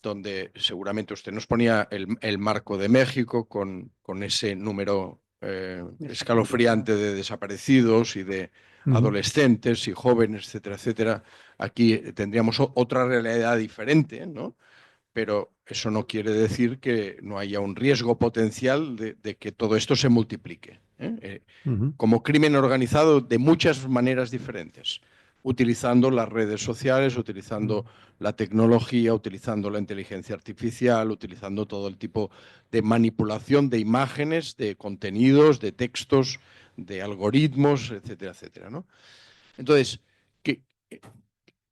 donde seguramente usted nos ponía el marco de México con ese número escalofriante de desaparecidos y de adolescentes y jóvenes, etcétera, etcétera. Aquí tendríamos otra realidad diferente, ¿no? Pero eso no quiere decir que no haya un riesgo potencial de que todo esto se multiplique, como crimen organizado de muchas maneras diferentes, utilizando las redes sociales, utilizando la tecnología, utilizando la inteligencia artificial, utilizando todo el tipo de manipulación de imágenes, de contenidos, de textos, de algoritmos, etcétera, etcétera, ¿no? Entonces,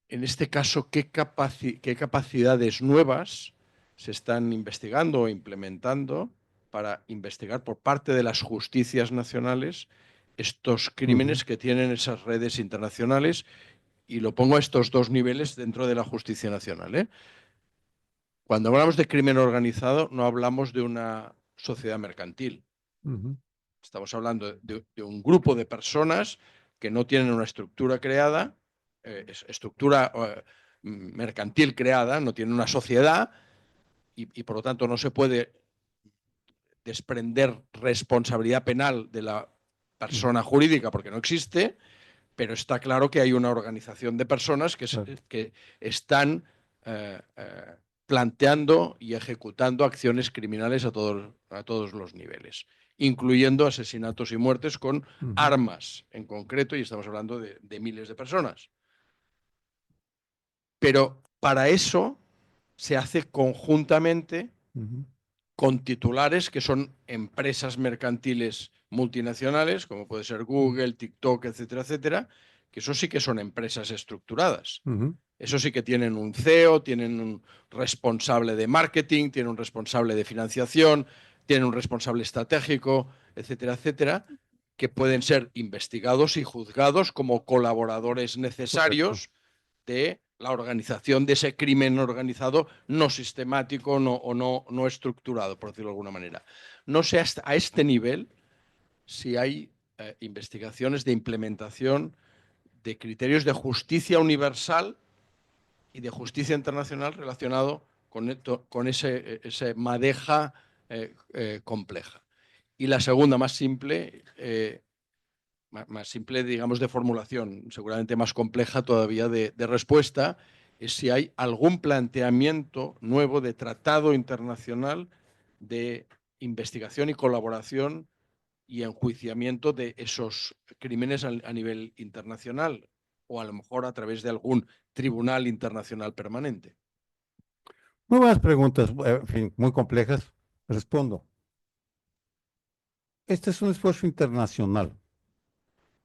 en este caso, ¿qué capacidades nuevas se están investigando o implementando para investigar por parte de las justicias nacionales estos crímenes que tienen esas redes internacionales? Y lo pongo a estos dos niveles dentro de la justicia nacional. Cuando hablamos de crimen organizado, no hablamos de una sociedad mercantil. Estamos hablando de un grupo de personas que no tienen una estructura creada, estructura mercantil creada, no tienen una sociedad y por lo tanto no se puede desprender responsabilidad penal de la persona jurídica porque no existe, pero está claro que hay una organización de personas que están planteando y ejecutando acciones criminales a todos los niveles, incluyendo asesinatos y muertes con armas en concreto, y estamos hablando de miles de personas. Pero para eso se hace conjuntamente Ujú. con titulares que son empresas mercantiles multinacionales, como puede ser Google, TikTok, etcétera, etcétera, que eso sí que son empresas estructuradas. Ujú. Eso sí que tienen un CEO, tienen un responsable de marketing, tienen un responsable de financiación, tienen un responsable estratégico, etcétera, etcétera, que pueden ser investigados y juzgados como colaboradores necesarios de la organización de ese crimen organizado no sistemático no estructurado, por decirlo de alguna manera. No sé hasta a este nivel si hay investigaciones de implementación de criterios de justicia universal y de justicia internacional relacionado con esa madeja compleja. Y la segunda, más simple, digamos, de formulación, seguramente más compleja todavía de respuesta, es si hay algún planteamiento nuevo de tratado internacional de investigación y colaboración y enjuiciamiento de esos crímenes a nivel internacional, o a lo mejor a través de algún tribunal internacional permanente. Muy buenas preguntas, en fin, muy complejas. Respondo. Este es un esfuerzo internacional.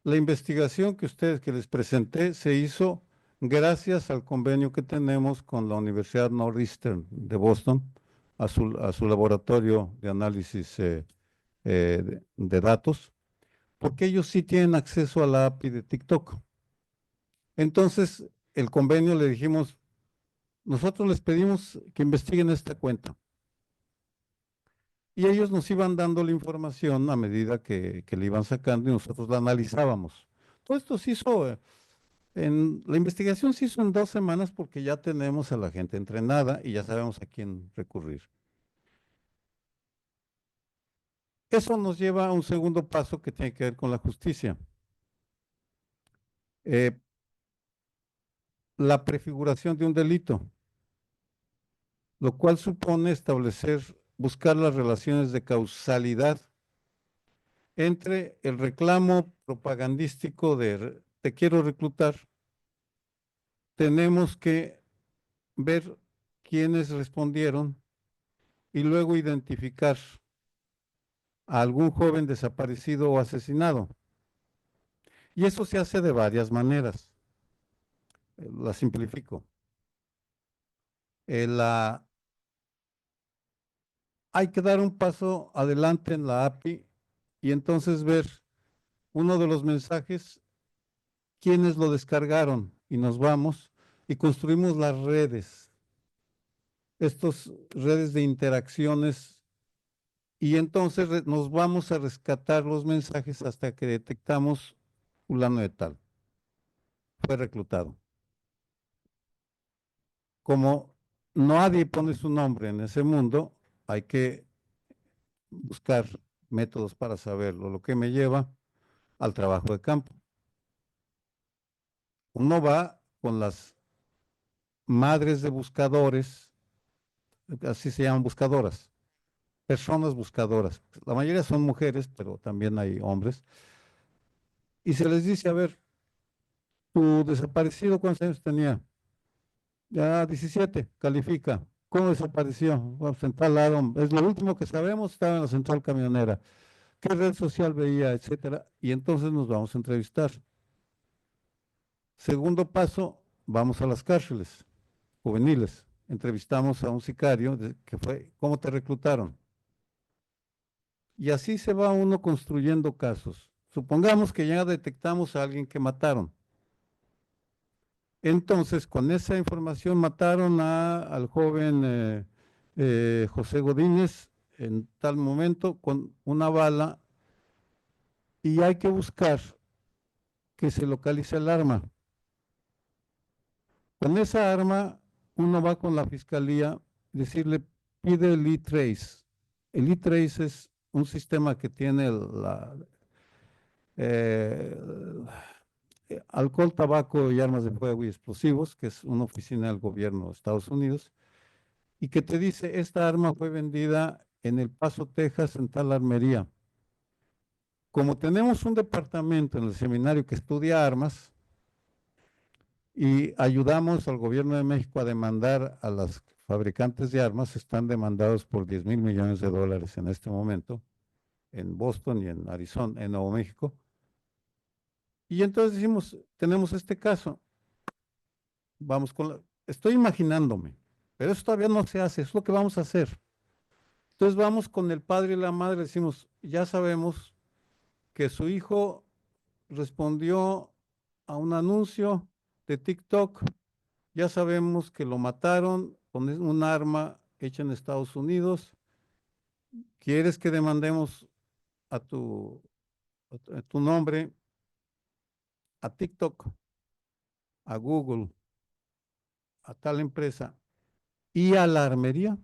La investigación que les presenté se hizo gracias al convenio que tenemos con la Universidad Northeastern de Boston, a su laboratorio de análisis de datos, porque ellos sí tienen acceso a la API de TikTok. Entonces, el convenio le dijimos, nosotros les pedimos que investiguen esta cuenta. Y ellos nos iban dando la información a medida que le iban sacando y nosotros la analizábamos. Todo esto se hizo, la investigación se hizo en 2 semanas porque ya tenemos a la gente entrenada y ya sabemos a quién recurrir. Eso nos lleva a un segundo paso que tiene que ver con la justicia. La prefiguración de un delito, lo cual supone buscar las relaciones de causalidad entre el reclamo propagandístico de te quiero reclutar. Tenemos que ver quiénes respondieron y luego identificar a algún joven desaparecido o asesinado. Y eso se hace de varias maneras. La simplifico. Hay que dar un paso adelante en la API y entonces ver uno de los mensajes, quiénes lo descargaron, y nos vamos y construimos las redes, estas redes de interacciones, y entonces nos vamos a rescatar los mensajes hasta que detectamos fulano de tal. Fue reclutado. Como nadie pone su nombre en ese mundo, hay que buscar métodos para saberlo, lo que me lleva al trabajo de campo. Uno va con las madres de buscadores, así se llaman buscadoras, personas buscadoras. La mayoría son mujeres, pero también hay hombres. Y se les dice, a ver, tu desaparecido, ¿cuántos años tenía? Ya 17, califica. ¿Cómo desapareció? Bueno, pues en tal lado, es lo último que sabemos, estaba en la central camionera. ¿Qué red social veía, etcétera? Y entonces nos vamos a entrevistar. Segundo paso, vamos a las cárceles juveniles. Entrevistamos a un sicario que fue, ¿cómo te reclutaron? Y así se va uno construyendo casos. Supongamos que ya detectamos a alguien que mataron. Entonces, con esa información mataron al joven José Godínez en tal momento con una bala y hay que buscar que se localice el arma. Con esa arma, uno va con la fiscalía, decirle, pide el E-Trace. El E-Trace es un sistema que tiene alcohol, tabaco y armas de fuego y explosivos, que es una oficina del gobierno de Estados Unidos, y que te dice, esta arma fue vendida en El Paso, Texas, en tal armería. Como tenemos un departamento en el seminario que estudia armas, y ayudamos al gobierno de México a demandar a los fabricantes de armas. Están demandados por 10,000 millones de dólares en este momento en Boston y en Arizona, en Nuevo México. Y entonces decimos, tenemos este caso, vamos con estoy imaginándome, pero eso todavía no se hace, es lo que vamos a hacer. Entonces vamos con el padre y la madre, decimos, ya sabemos que su hijo respondió a un anuncio de TikTok, ya sabemos que lo mataron con un arma hecha en Estados Unidos. ¿Quieres que demandemos a tu nombre a TikTok, a Google, a tal empresa y a la armería?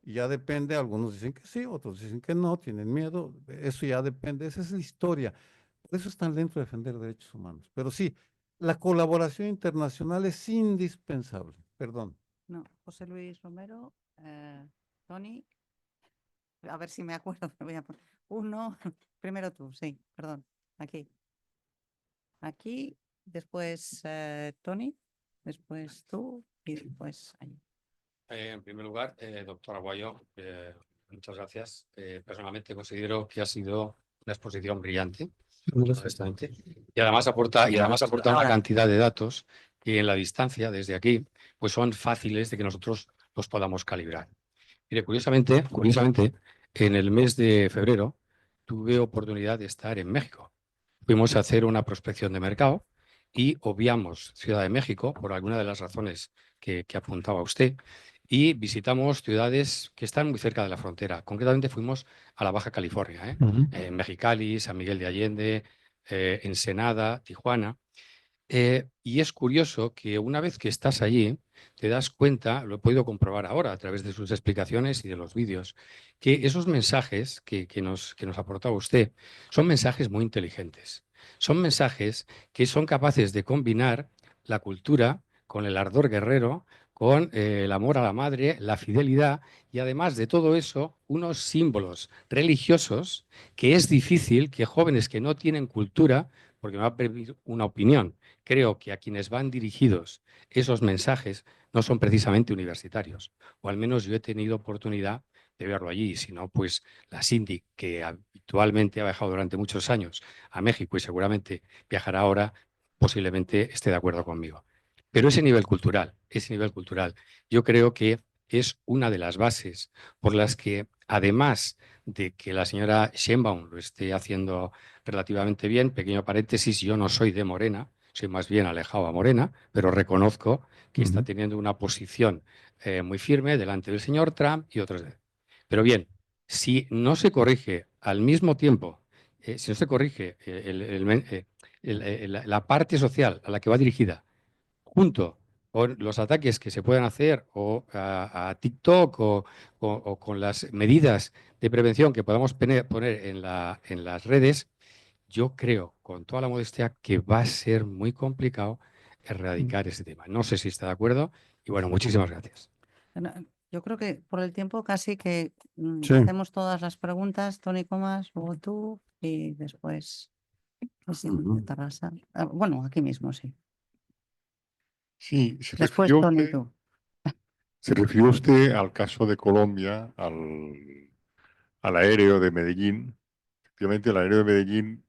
Y ya depende, algunos dicen que sí, otros dicen que no, tienen miedo, eso ya depende, esa es la historia. Por eso es tan lento defender derechos humanos. Pero sí, la colaboración internacional es indispensable. Perdón. No, José Luis Romero, Tony, a ver si me acuerdo, me voy a poner. Uno, primero tú, sí, perdón, aquí. Aquí, después Tony, después tú y después ahí. En primer lugar, doctor Aguayo, muchas gracias. Personalmente considero que ha sido una exposición brillante, honestamente, y además aporta una cantidad de datos que en la distancia, desde aquí, pues son fáciles de que nosotros los podamos calibrar. Mire, curiosamente, en el mes de febrero tuve oportunidad de estar en México. Fuimos a hacer una prospección de mercado y obviamos Ciudad de México por alguna de las razones que apuntaba usted, y visitamos ciudades que están muy cerca de la frontera. Concretamente fuimos a la Baja California, Mexicali, San Miguel de Allende, Ensenada, Tijuana. Y es curioso que una vez que estás allí, te das cuenta, lo he podido comprobar ahora a través de sus explicaciones y de los vídeos, que esos mensajes que nos aportaba usted son mensajes muy inteligentes. Son mensajes que son capaces de combinar la cultura con el ardor guerrero, con el amor a la madre, la fidelidad y además de todo eso, unos símbolos religiosos que es difícil que jóvenes que no tienen cultura, porque me va a permitir una opinión, creo que a quienes van dirigidos esos mensajes no son precisamente universitarios, o al menos yo he tenido oportunidad de verlo allí. Si no, pues la Cindy, que habitualmente ha viajado durante muchos años a México y seguramente viajará ahora, posiblemente esté de acuerdo conmigo. Pero ese nivel cultural, yo creo que es una de las bases por las que, además de que la señora Sheinbaum lo esté haciendo relativamente bien, pequeño paréntesis, yo no soy de Morena, soy más bien alejado a Morena, pero reconozco que está teniendo una posición muy firme delante del señor Trump y otros. Pero bien, si no se corrige al mismo tiempo, si no se corrige la parte social a la que va dirigida, junto con los ataques que se puedan hacer o a TikTok o con las medidas de prevención que podamos poner en las redes, yo creo, con toda la modestia, que va a ser muy complicado erradicar ese tema. No sé si está de acuerdo y bueno, muchísimas gracias. Bueno, yo creo que por el tiempo casi que Sí. hacemos todas las preguntas, Tony Comas, luego tú y después Tarrasa. Bueno, aquí mismo, sí. Sí, Después Tony y tú. se refirió usted al caso de Colombia, al aéreo de Medellín. Efectivamente, el aéreo de Medellín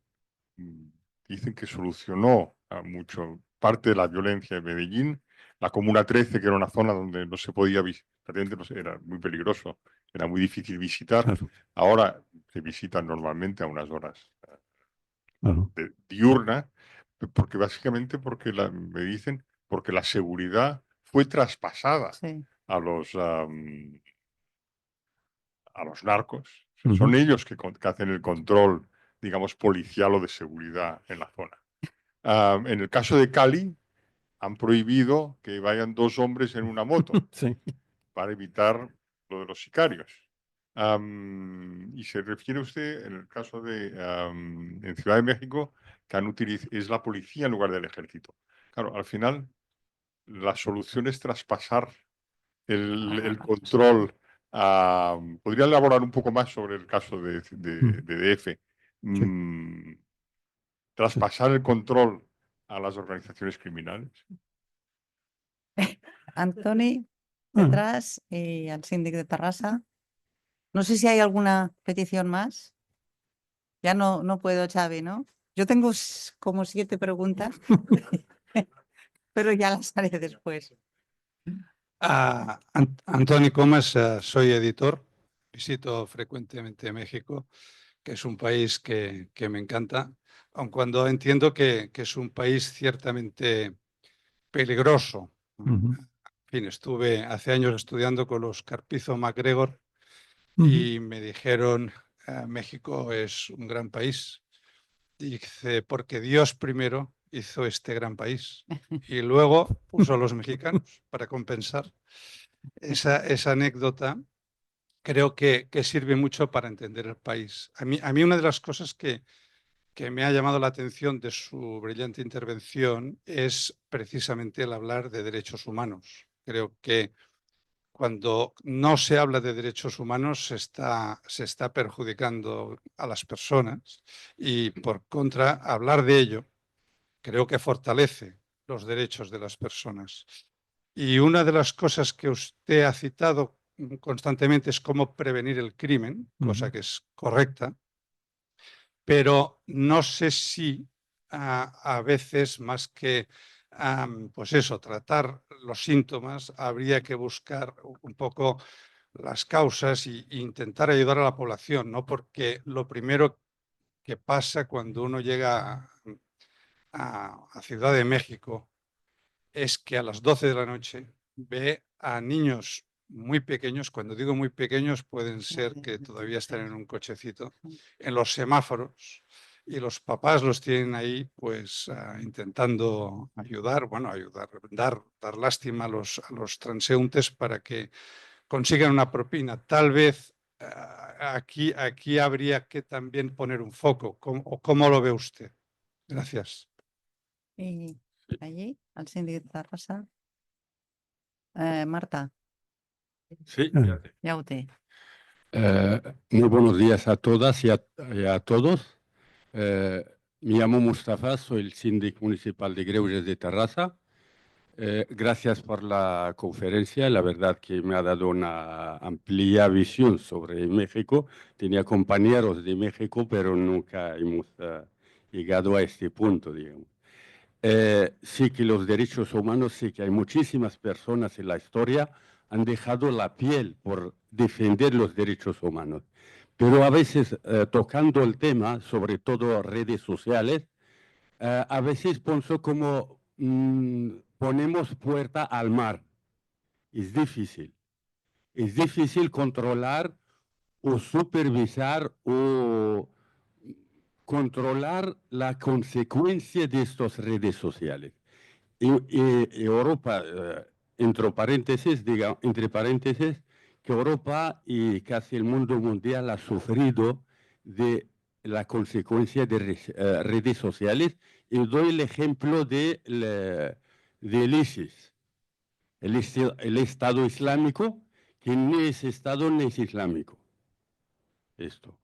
dicen que solucionó mucho parte de la violencia de Medellín. La Comuna 13, que era una zona donde no se podía visitar, era muy peligroso, era muy difícil visitar. Claro. Ahora se visitan normalmente a unas horas Claro. diurna, porque básicamente me dicen, porque la seguridad fue traspasada Sí. a los narcos. O sea, son ellos que hacen el control, digamos, policial o de seguridad en la zona. En el caso de Cali, han prohibido que vayan dos hombres en una moto Sí. para evitar lo de los sicarios. Y se refiere usted, en el caso de en Ciudad de México, que es la policía en lugar del ejército. Claro, al final, la solución es traspasar el control. Podría elaborar un poco más sobre el caso de DF. Traspasar el control a las organizaciones criminales? Antoni, detrás, y al síndic de Terrassa. No sé si hay alguna petición más. Ya no puedo, Xavi, ¿no? Yo tengo como 7 preguntas, pero ya las haré después. Antoni Comas, soy editor, visito frecuentemente México, que es un país que me encanta, aun cuando entiendo que es un país ciertamente peligroso. En fin, estuve hace años estudiando con los Carpizo MacGregor y me dijeron, México es un gran país. Dice, porque Dios primero hizo este gran país y luego puso a los mexicanos para compensar. Esa anécdota creo que sirve mucho para entender el país. A mí una de las cosas que me ha llamado la atención de su brillante intervención es precisamente el hablar de derechos humanos. Creo que cuando no se habla de derechos humanos se está perjudicando a las personas y por contra, hablar de ello creo que fortalece los derechos de las personas. Y una de las cosas que usted ha citado constantemente es cómo prevenir el crimen, cosa que es correcta, pero no sé si a veces más que pues eso, tratar los síntomas, habría que buscar un poco las causas e intentar ayudar a la población, ¿no? Porque lo primero que pasa cuando uno llega a Ciudad de México es que a las 12 de la noche ve a niños muy pequeños, cuando digo muy pequeños pueden ser que todavía están en un cochecito, en los semáforos, y los papás los tienen ahí pues intentando ayudar, dar lástima a los transeúntes para que consigan una propina. Tal vez aquí habría que también poner un foco. ¿Cómo lo ve usted? Gracias. Y allí, al síndic de Terrassa. Marta, Sí, Yaute. muy buenos días a todas y a todos. Me llamo Mustafa, soy el síndic municipal de Greuges de Terrassa. Gracias por la conferencia, la verdad que me ha dado una amplia visión sobre México. Tenía compañeros de México, pero nunca hemos llegado a este punto, digamos. Sí que los derechos humanos, sí que hay muchísimas personas en la historia han dejado la piel por defender los derechos humanos. Pero a veces, tocando el tema, sobre todo redes sociales, a veces pienso como ponemos puerta al mar. Es difícil. Es difícil controlar o supervisar o controlar la consecuencia de estas redes sociales. Y Europa, entre paréntesis, que Europa y casi el mundo mundial ha sufrido de la consecuencia de redes sociales. Y doy el ejemplo del ISIS, el Estado Islámico, que ni es Estado ni es islámico. Esto.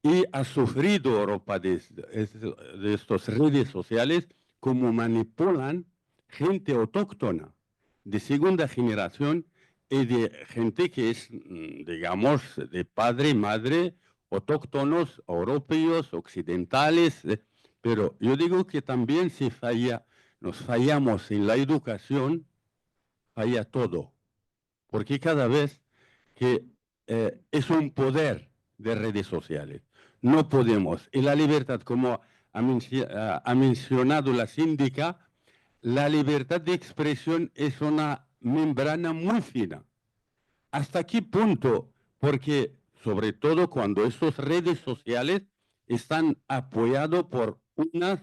Y ha sufrido Europa de estas redes sociales como manipulan gente autóctona de segunda generación y de gente que es, digamos, de padre y madre autóctonos, europeos, occidentales. Pero yo digo que también si nos fallamos en la educación, falla todo. Porque cada vez que es un poder de redes sociales. No podemos. Y la libertad, como ha mencionado la síndica, la libertad de expresión es una membrana muy fina. ¿Hasta qué punto? Porque sobre todo cuando estas redes sociales están apoyadas por unas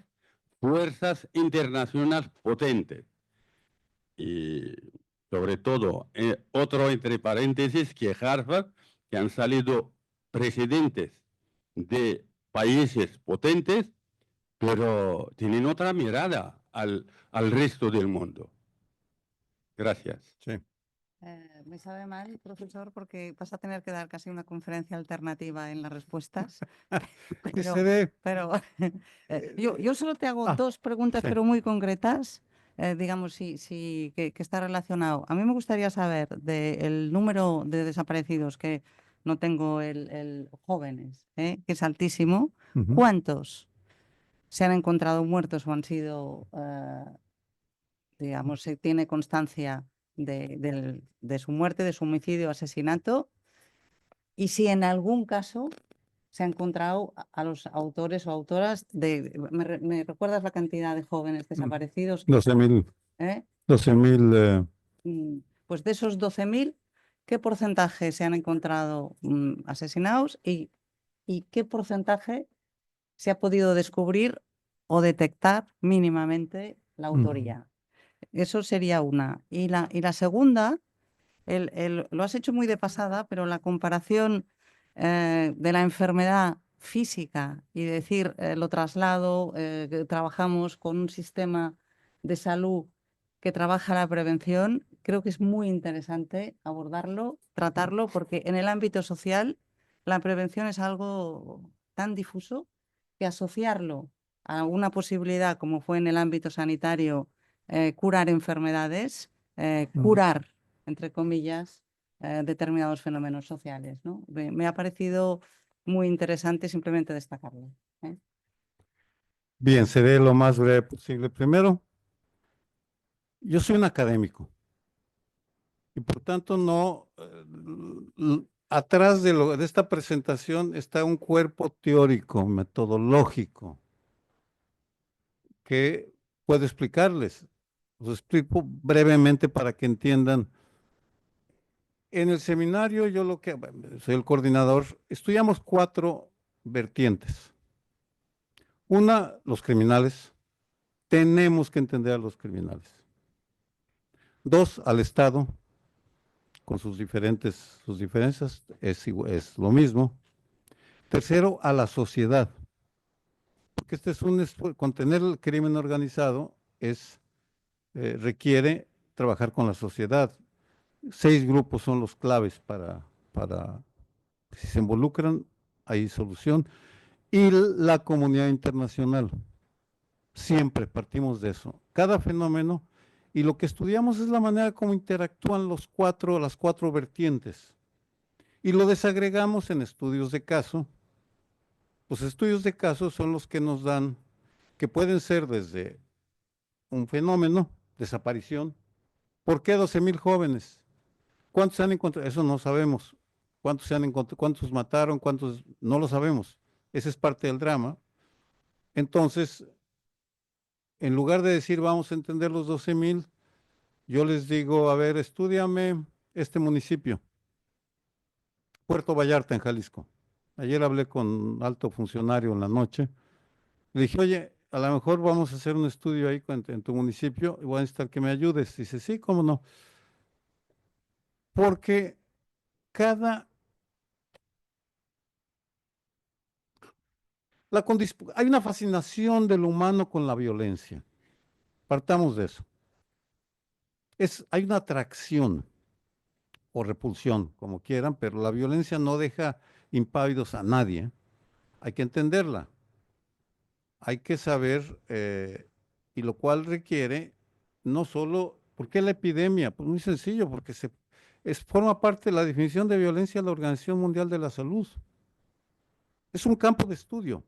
fuerzas internacionales potentes. Y sobre todo, otro entre paréntesis, que Harvard, que han salido presidentes de países potentes, pero tienen otra mirada al resto del mundo. Gracias. Sí. Me sabe mal, profesor, porque vas a tener que dar casi una conferencia alternativa en las respuestas. Que se dé. Pero yo solo te hago Ah, dos preguntas, sí. pero muy concretas, digamos, que está relacionado. A mí me gustaría saber del número de desaparecidos, que no tengo el jóvenes, que es altísimo. Ujú. ¿Cuántos se han encontrado muertos o han sido, digamos, se tiene constancia de su muerte, de su homicidio o asesinato? Y si en algún caso se ha encontrado a los autores o autoras ¿Me recuerdas la cantidad de jóvenes desaparecidos? 12.000. ¿Eh? 12.000. Pues de esos 12.000, ¿qué porcentaje se han encontrado asesinados y qué porcentaje se ha podido descubrir o detectar mínimamente la autoría? Eso sería una. Y la segunda, lo has hecho muy de pasada, pero la comparación de la enfermedad física y decir, lo traslado, que trabajamos con un sistema de salud que trabaja la prevención, creo que es muy interesante abordarlo, tratarlo, porque en el ámbito social la prevención es algo tan difuso que asociarlo a una posibilidad, como fue en el ámbito sanitario, curar enfermedades, curar, entre comillas, determinados fenómenos sociales, ¿no? Me ha parecido muy interesante simplemente destacarlo. Bien, seré lo más breve posible. Primero, yo soy un académico y por tanto no, atrás de esta presentación está un cuerpo teórico, metodológico, que puedo explicarles. Los explico brevemente para que entiendan. En el seminario, soy el coordinador, estudiamos 4 vertientes. Una, los criminales. Tenemos que entender a los criminales. 2, al Estado, con sus diferencias, es lo mismo. Tercero, a la sociedad. Porque contener el crimen organizado requiere trabajar con la sociedad. 6 grupos son los claves para si se involucran, hay solución. Y la comunidad internacional. Siempre partimos de eso. Cada fenómeno, y lo que estudiamos es la manera como interactúan las 4 vertientes. Y lo desagregamos en estudios de caso. Los estudios de caso son los que nos dan, que pueden ser desde un fenómeno, desaparición. ¿Por qué 12.000 jóvenes? ¿Cuántos se han encontrado? Eso no sabemos. ¿Cuántos se han encontrado? ¿Cuántos mataron? ¿Cuántos? No lo sabemos. Ese es parte del drama. Entonces, en lugar de decir vamos a entender los 12.000, yo les digo, a ver, estúdiame este municipio, Puerto Vallarta, en Jalisco. Ayer hablé con un alto funcionario en la noche. Le dije, oye, a lo mejor vamos a hacer un estudio ahí en tu municipio y voy a necesitar que me ayudes. Dice, sí, cómo no. Porque hay una fascinación del humano con la violencia. Partamos de eso. Hay una atracción o repulsión, como quieran, pero la violencia no deja impávidos a nadie. Hay que entenderla. Hay que saber, y lo cual requiere no solo, ¿por qué la epidemia? Pues muy sencillo, porque forma parte de la definición de violencia de la Organización Mundial de la Salud. Es un campo de estudio.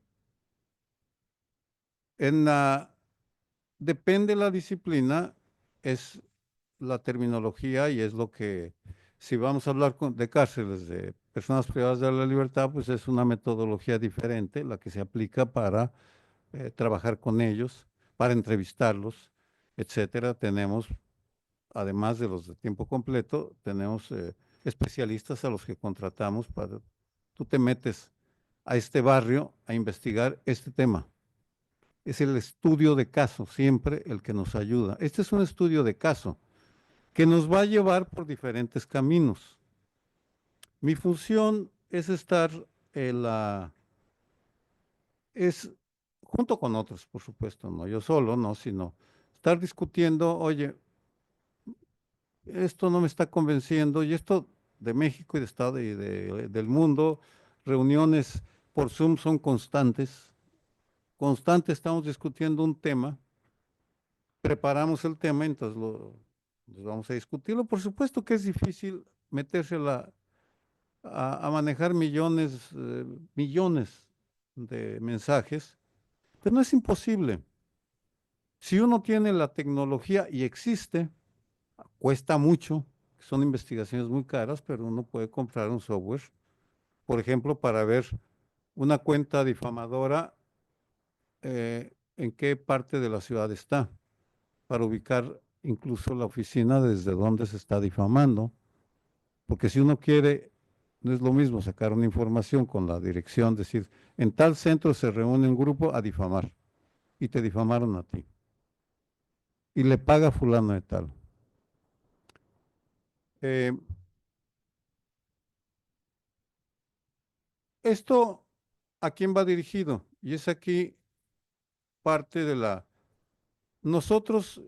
Depende la disciplina, es la terminología y es lo que, si vamos a hablar de cárceles de personas privadas de la libertad, pues es una metodología diferente la que se aplica para trabajar con ellos, para entrevistarlos, etcétera. Tenemos, además de los de tiempo completo, tenemos especialistas a los que contratamos tú te metes a este barrio a investigar este tema. Es el estudio de caso siempre el que nos ayuda. Este es un estudio de caso que nos va a llevar por diferentes caminos. Mi función es estar junto con otros, por supuesto, no yo solo, no, sino estar discutiendo, oye, esto no me está convenciendo, y esto de México y de Estado y del mundo, reuniones por Zoom son constantes, estamos discutiendo un tema, preparamos el tema, entonces pues vamos a discutirlo. Por supuesto que es difícil meterse a manejar millones de mensajes, pero no es imposible. Si uno tiene la tecnología y existe, cuesta mucho, son investigaciones muy caras, pero uno puede comprar un software, por ejemplo, para ver una cuenta difamadora, en qué parte de la ciudad está, para ubicar incluso la oficina desde donde se está difamando, porque si uno quiere, no es lo mismo sacar una información con la dirección, decir, en tal centro se reúne un grupo a difamar, y te difamaron a ti, y le paga fulano de tal. Esto, ¿a quién va dirigido? Y es aquí parte de nosotros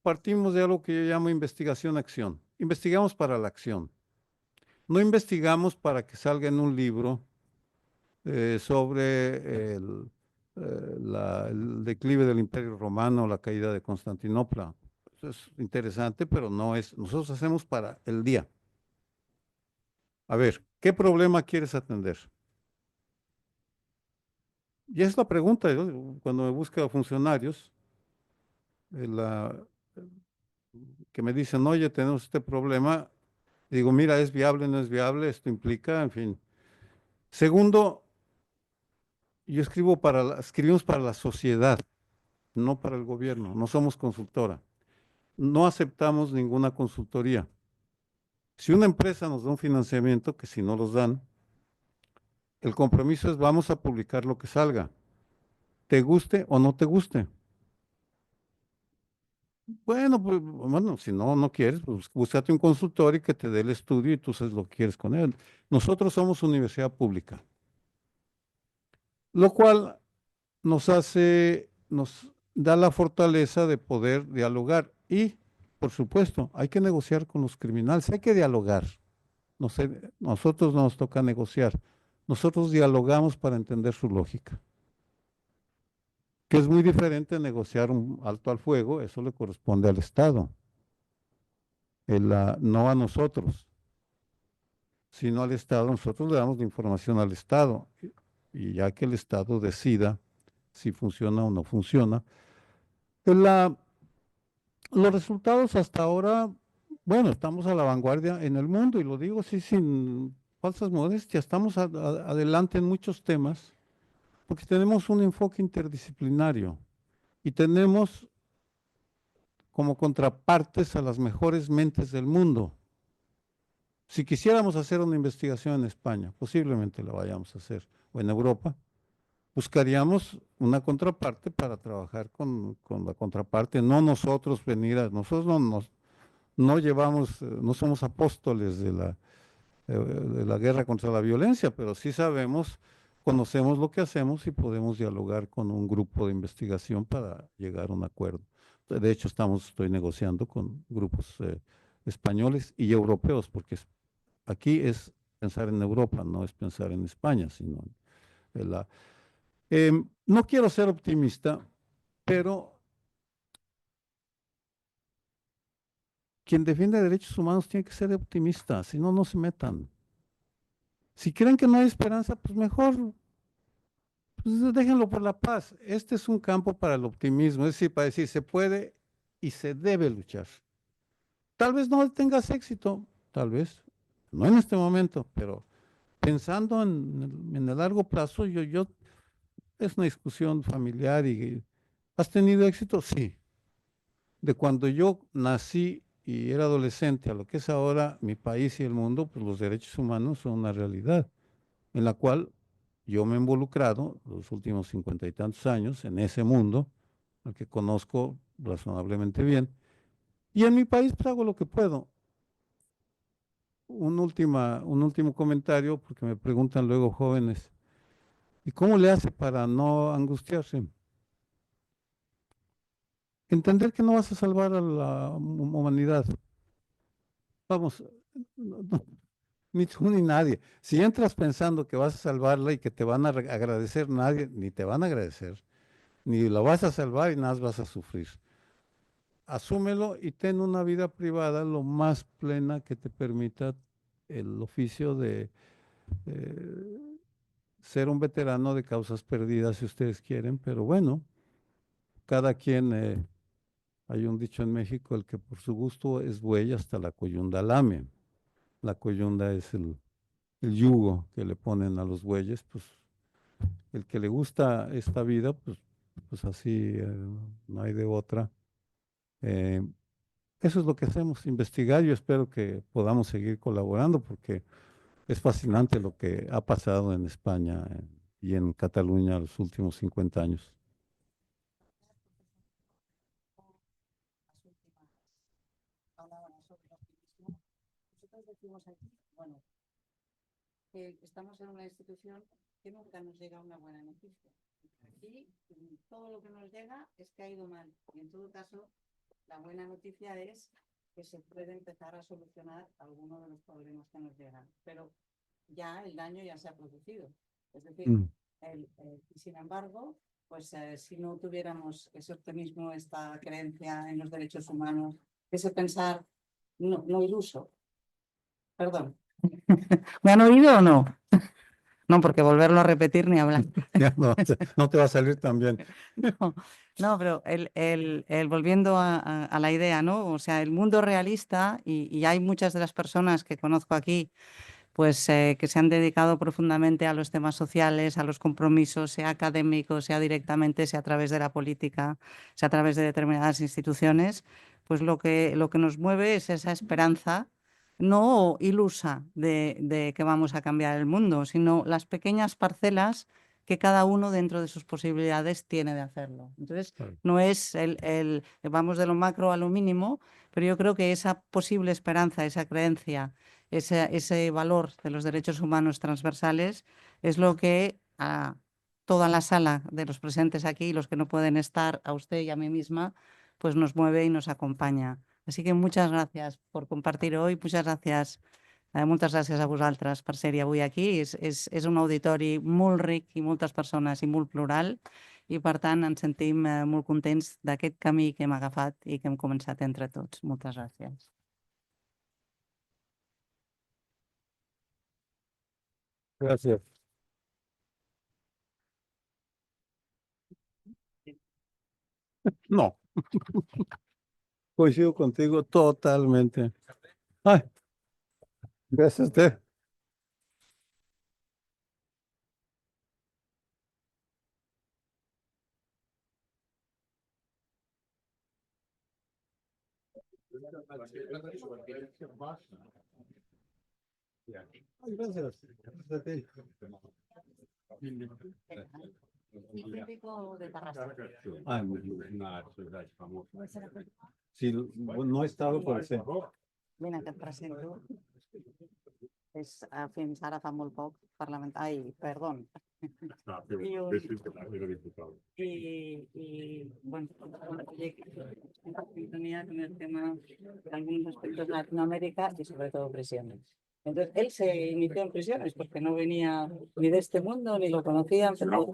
partimos de algo que yo llamo investigación-acción. Investigamos para la acción. No investigamos para que salga en un libro sobre el declive del Imperio Romano, la caída de Constantinopla. Eso es interesante, pero no es. Nosotros hacemos para el día. A ver, ¿qué problema quieres atender? Y es la pregunta, cuando me busco funcionarios, que me dicen, oye, tenemos este problema, digo, mira, ¿es viable, no es viable? Esto implica, en fin. Segundo, escribimos para la sociedad, no para el gobierno, no somos consultora. No aceptamos ninguna consultoría. Si una empresa nos da un financiamiento, que si no los dan, el compromiso es vamos a publicar lo que salga, te guste o no te guste. Bueno, pues, bueno, si no quieres, pues búscate un consultor y que te dé el estudio y tú sabes lo que quieres con él. Nosotros somos universidad pública, lo cual nos da la fortaleza de poder dialogar y, por supuesto, hay que negociar con los criminales, hay que dialogar. Nosotros no nos toca negociar, nosotros dialogamos para entender su lógica, que es muy diferente negociar un alto al fuego, eso le corresponde al Estado, no a nosotros, sino al Estado. Nosotros le damos la información al Estado y ya que el Estado decida si funciona o no funciona. Los resultados hasta ahora, bueno, estamos a la vanguardia en el mundo y lo digo así sin falsas modestias, estamos adelante en muchos temas porque tenemos un enfoque interdisciplinario y tenemos como contrapartes a las mejores mentes del mundo. Si quisiéramos hacer una investigación en España, posiblemente la vayamos a hacer, o en Europa, buscaríamos una contraparte para trabajar con la contraparte, no nosotros nosotros no llevamos, no somos apóstoles de la guerra contra la violencia, pero sí conocemos lo que hacemos y podemos dialogar con un grupo de investigación para llegar a un acuerdo. De hecho, estoy negociando con grupos españoles y europeos, porque aquí es pensar en Europa, no es pensar en España, sino en no quiero ser optimista, pero quien defiende derechos humanos tiene que ser optimista, si no, no se metan. Si creen que no hay esperanza, pues mejor, pues déjenlo por la paz. Este es un campo para el optimismo, es decir, para decir se puede y se debe luchar. Tal vez no tengas éxito, tal vez, no en este momento, pero pensando en el largo plazo, es una discusión familiar y ¿has tenido éxito? Sí. De cuando yo nací y era adolescente a lo que es ahora mi país y el mundo, pues los derechos humanos son una realidad en la cual yo me he involucrado los últimos 50 y tantos años en ese mundo, al que conozco razonablemente bien. Y en mi país pues hago lo que puedo. Un último comentario, porque me preguntan luego jóvenes, ¿y cómo le hace para no angustiarse? entender que no vas a salvar a la humanidad. Vamos, ni tú ni nadie. Si entras pensando que vas a salvarla y que te van a agradecer, nadie, ni te van a agradecer, ni la vas a salvar y nada vas a sufrir. Asúmelo y ten una vida privada lo más plena que te permita el oficio de ser un veterano de causas perdidas, si ustedes quieren, pero bueno, cada quien, hay un dicho en México, el que por su gusto es buey hasta la coyunda lame. La coyunda es el yugo que le ponen a los bueyes, pues el que le gusta esta vida, pues así no hay de otra. Eso es lo que hacemos, investigar. Yo espero que podamos seguir colaborando porque es fascinante lo que ha pasado en España y en Cataluña los últimos 50 años. Nosotros decimos aquí, bueno, que estamos en una institución que nunca nos llega una buena noticia. Y todo lo que nos llega es que ha ido mal. Y en todo caso, la buena noticia es que se puede empezar a solucionar algunos de los problemas que nos llegan. Pero ya el daño ya se ha producido. Es decir, y sin embargo, pues si no tuviéramos ese optimismo, esta creencia en los derechos humanos, ese pensar no iluso. Perdón. ¿Me han oído o no? No, porque volverlo a repetir ni hablar. Ya no te va a salir tan bien. No, pero volviendo a la idea, ¿no? O sea, el mundo realista, y hay muchas de las personas que conozco aquí, pues que se han dedicado profundamente a los temas sociales, a los compromisos, sea académicos, sea directamente, sea a través de la política, sea a través de determinadas instituciones, pues lo que nos mueve es esa esperanza no ilusa de que vamos a cambiar el mundo, sino las pequeñas parcelas que cada uno dentro de sus posibilidades tiene de hacerlo. Entonces, no es vamos de lo macro a lo mínimo, pero yo creo que esa posible esperanza, esa creencia, ese valor de los derechos humanos transversales es lo que a toda la sala de los presentes aquí, los que no pueden estar, a usted y a mí misma, pues nos mueve y nos acompaña. Així que muchas gracias por compartir hoy, muchas gracias a vosaltres per ser-hi avui aquí. És un auditori molt ric i moltes persones i molt plural i per tant ens sentim molt contents d'aquest camí que hem agafat i que hem començat entre tots. Moltes gràcies. Gracias. No. Coincido contigo totalmente. Ay, gracias a usted. Ay, gracias. Y típico de Tarrasa. Ah, una ciudad famosa. Sí, no he estado por ese. Mira, que et presento. Fins ara fa molt poc parlamentari. Ai, perdó. Y bueno, en sintonía con el tema de algunos aspectos de Latinoamérica y sobre todo prisiones. Entonces, él se inició en prisiones porque no venía ni de este mundo, ni lo conocían. Pero...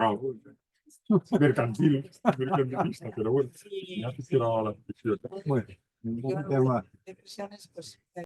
Mercantilista, pero bueno, ya se la prisión. Bueno, de prisiones, pues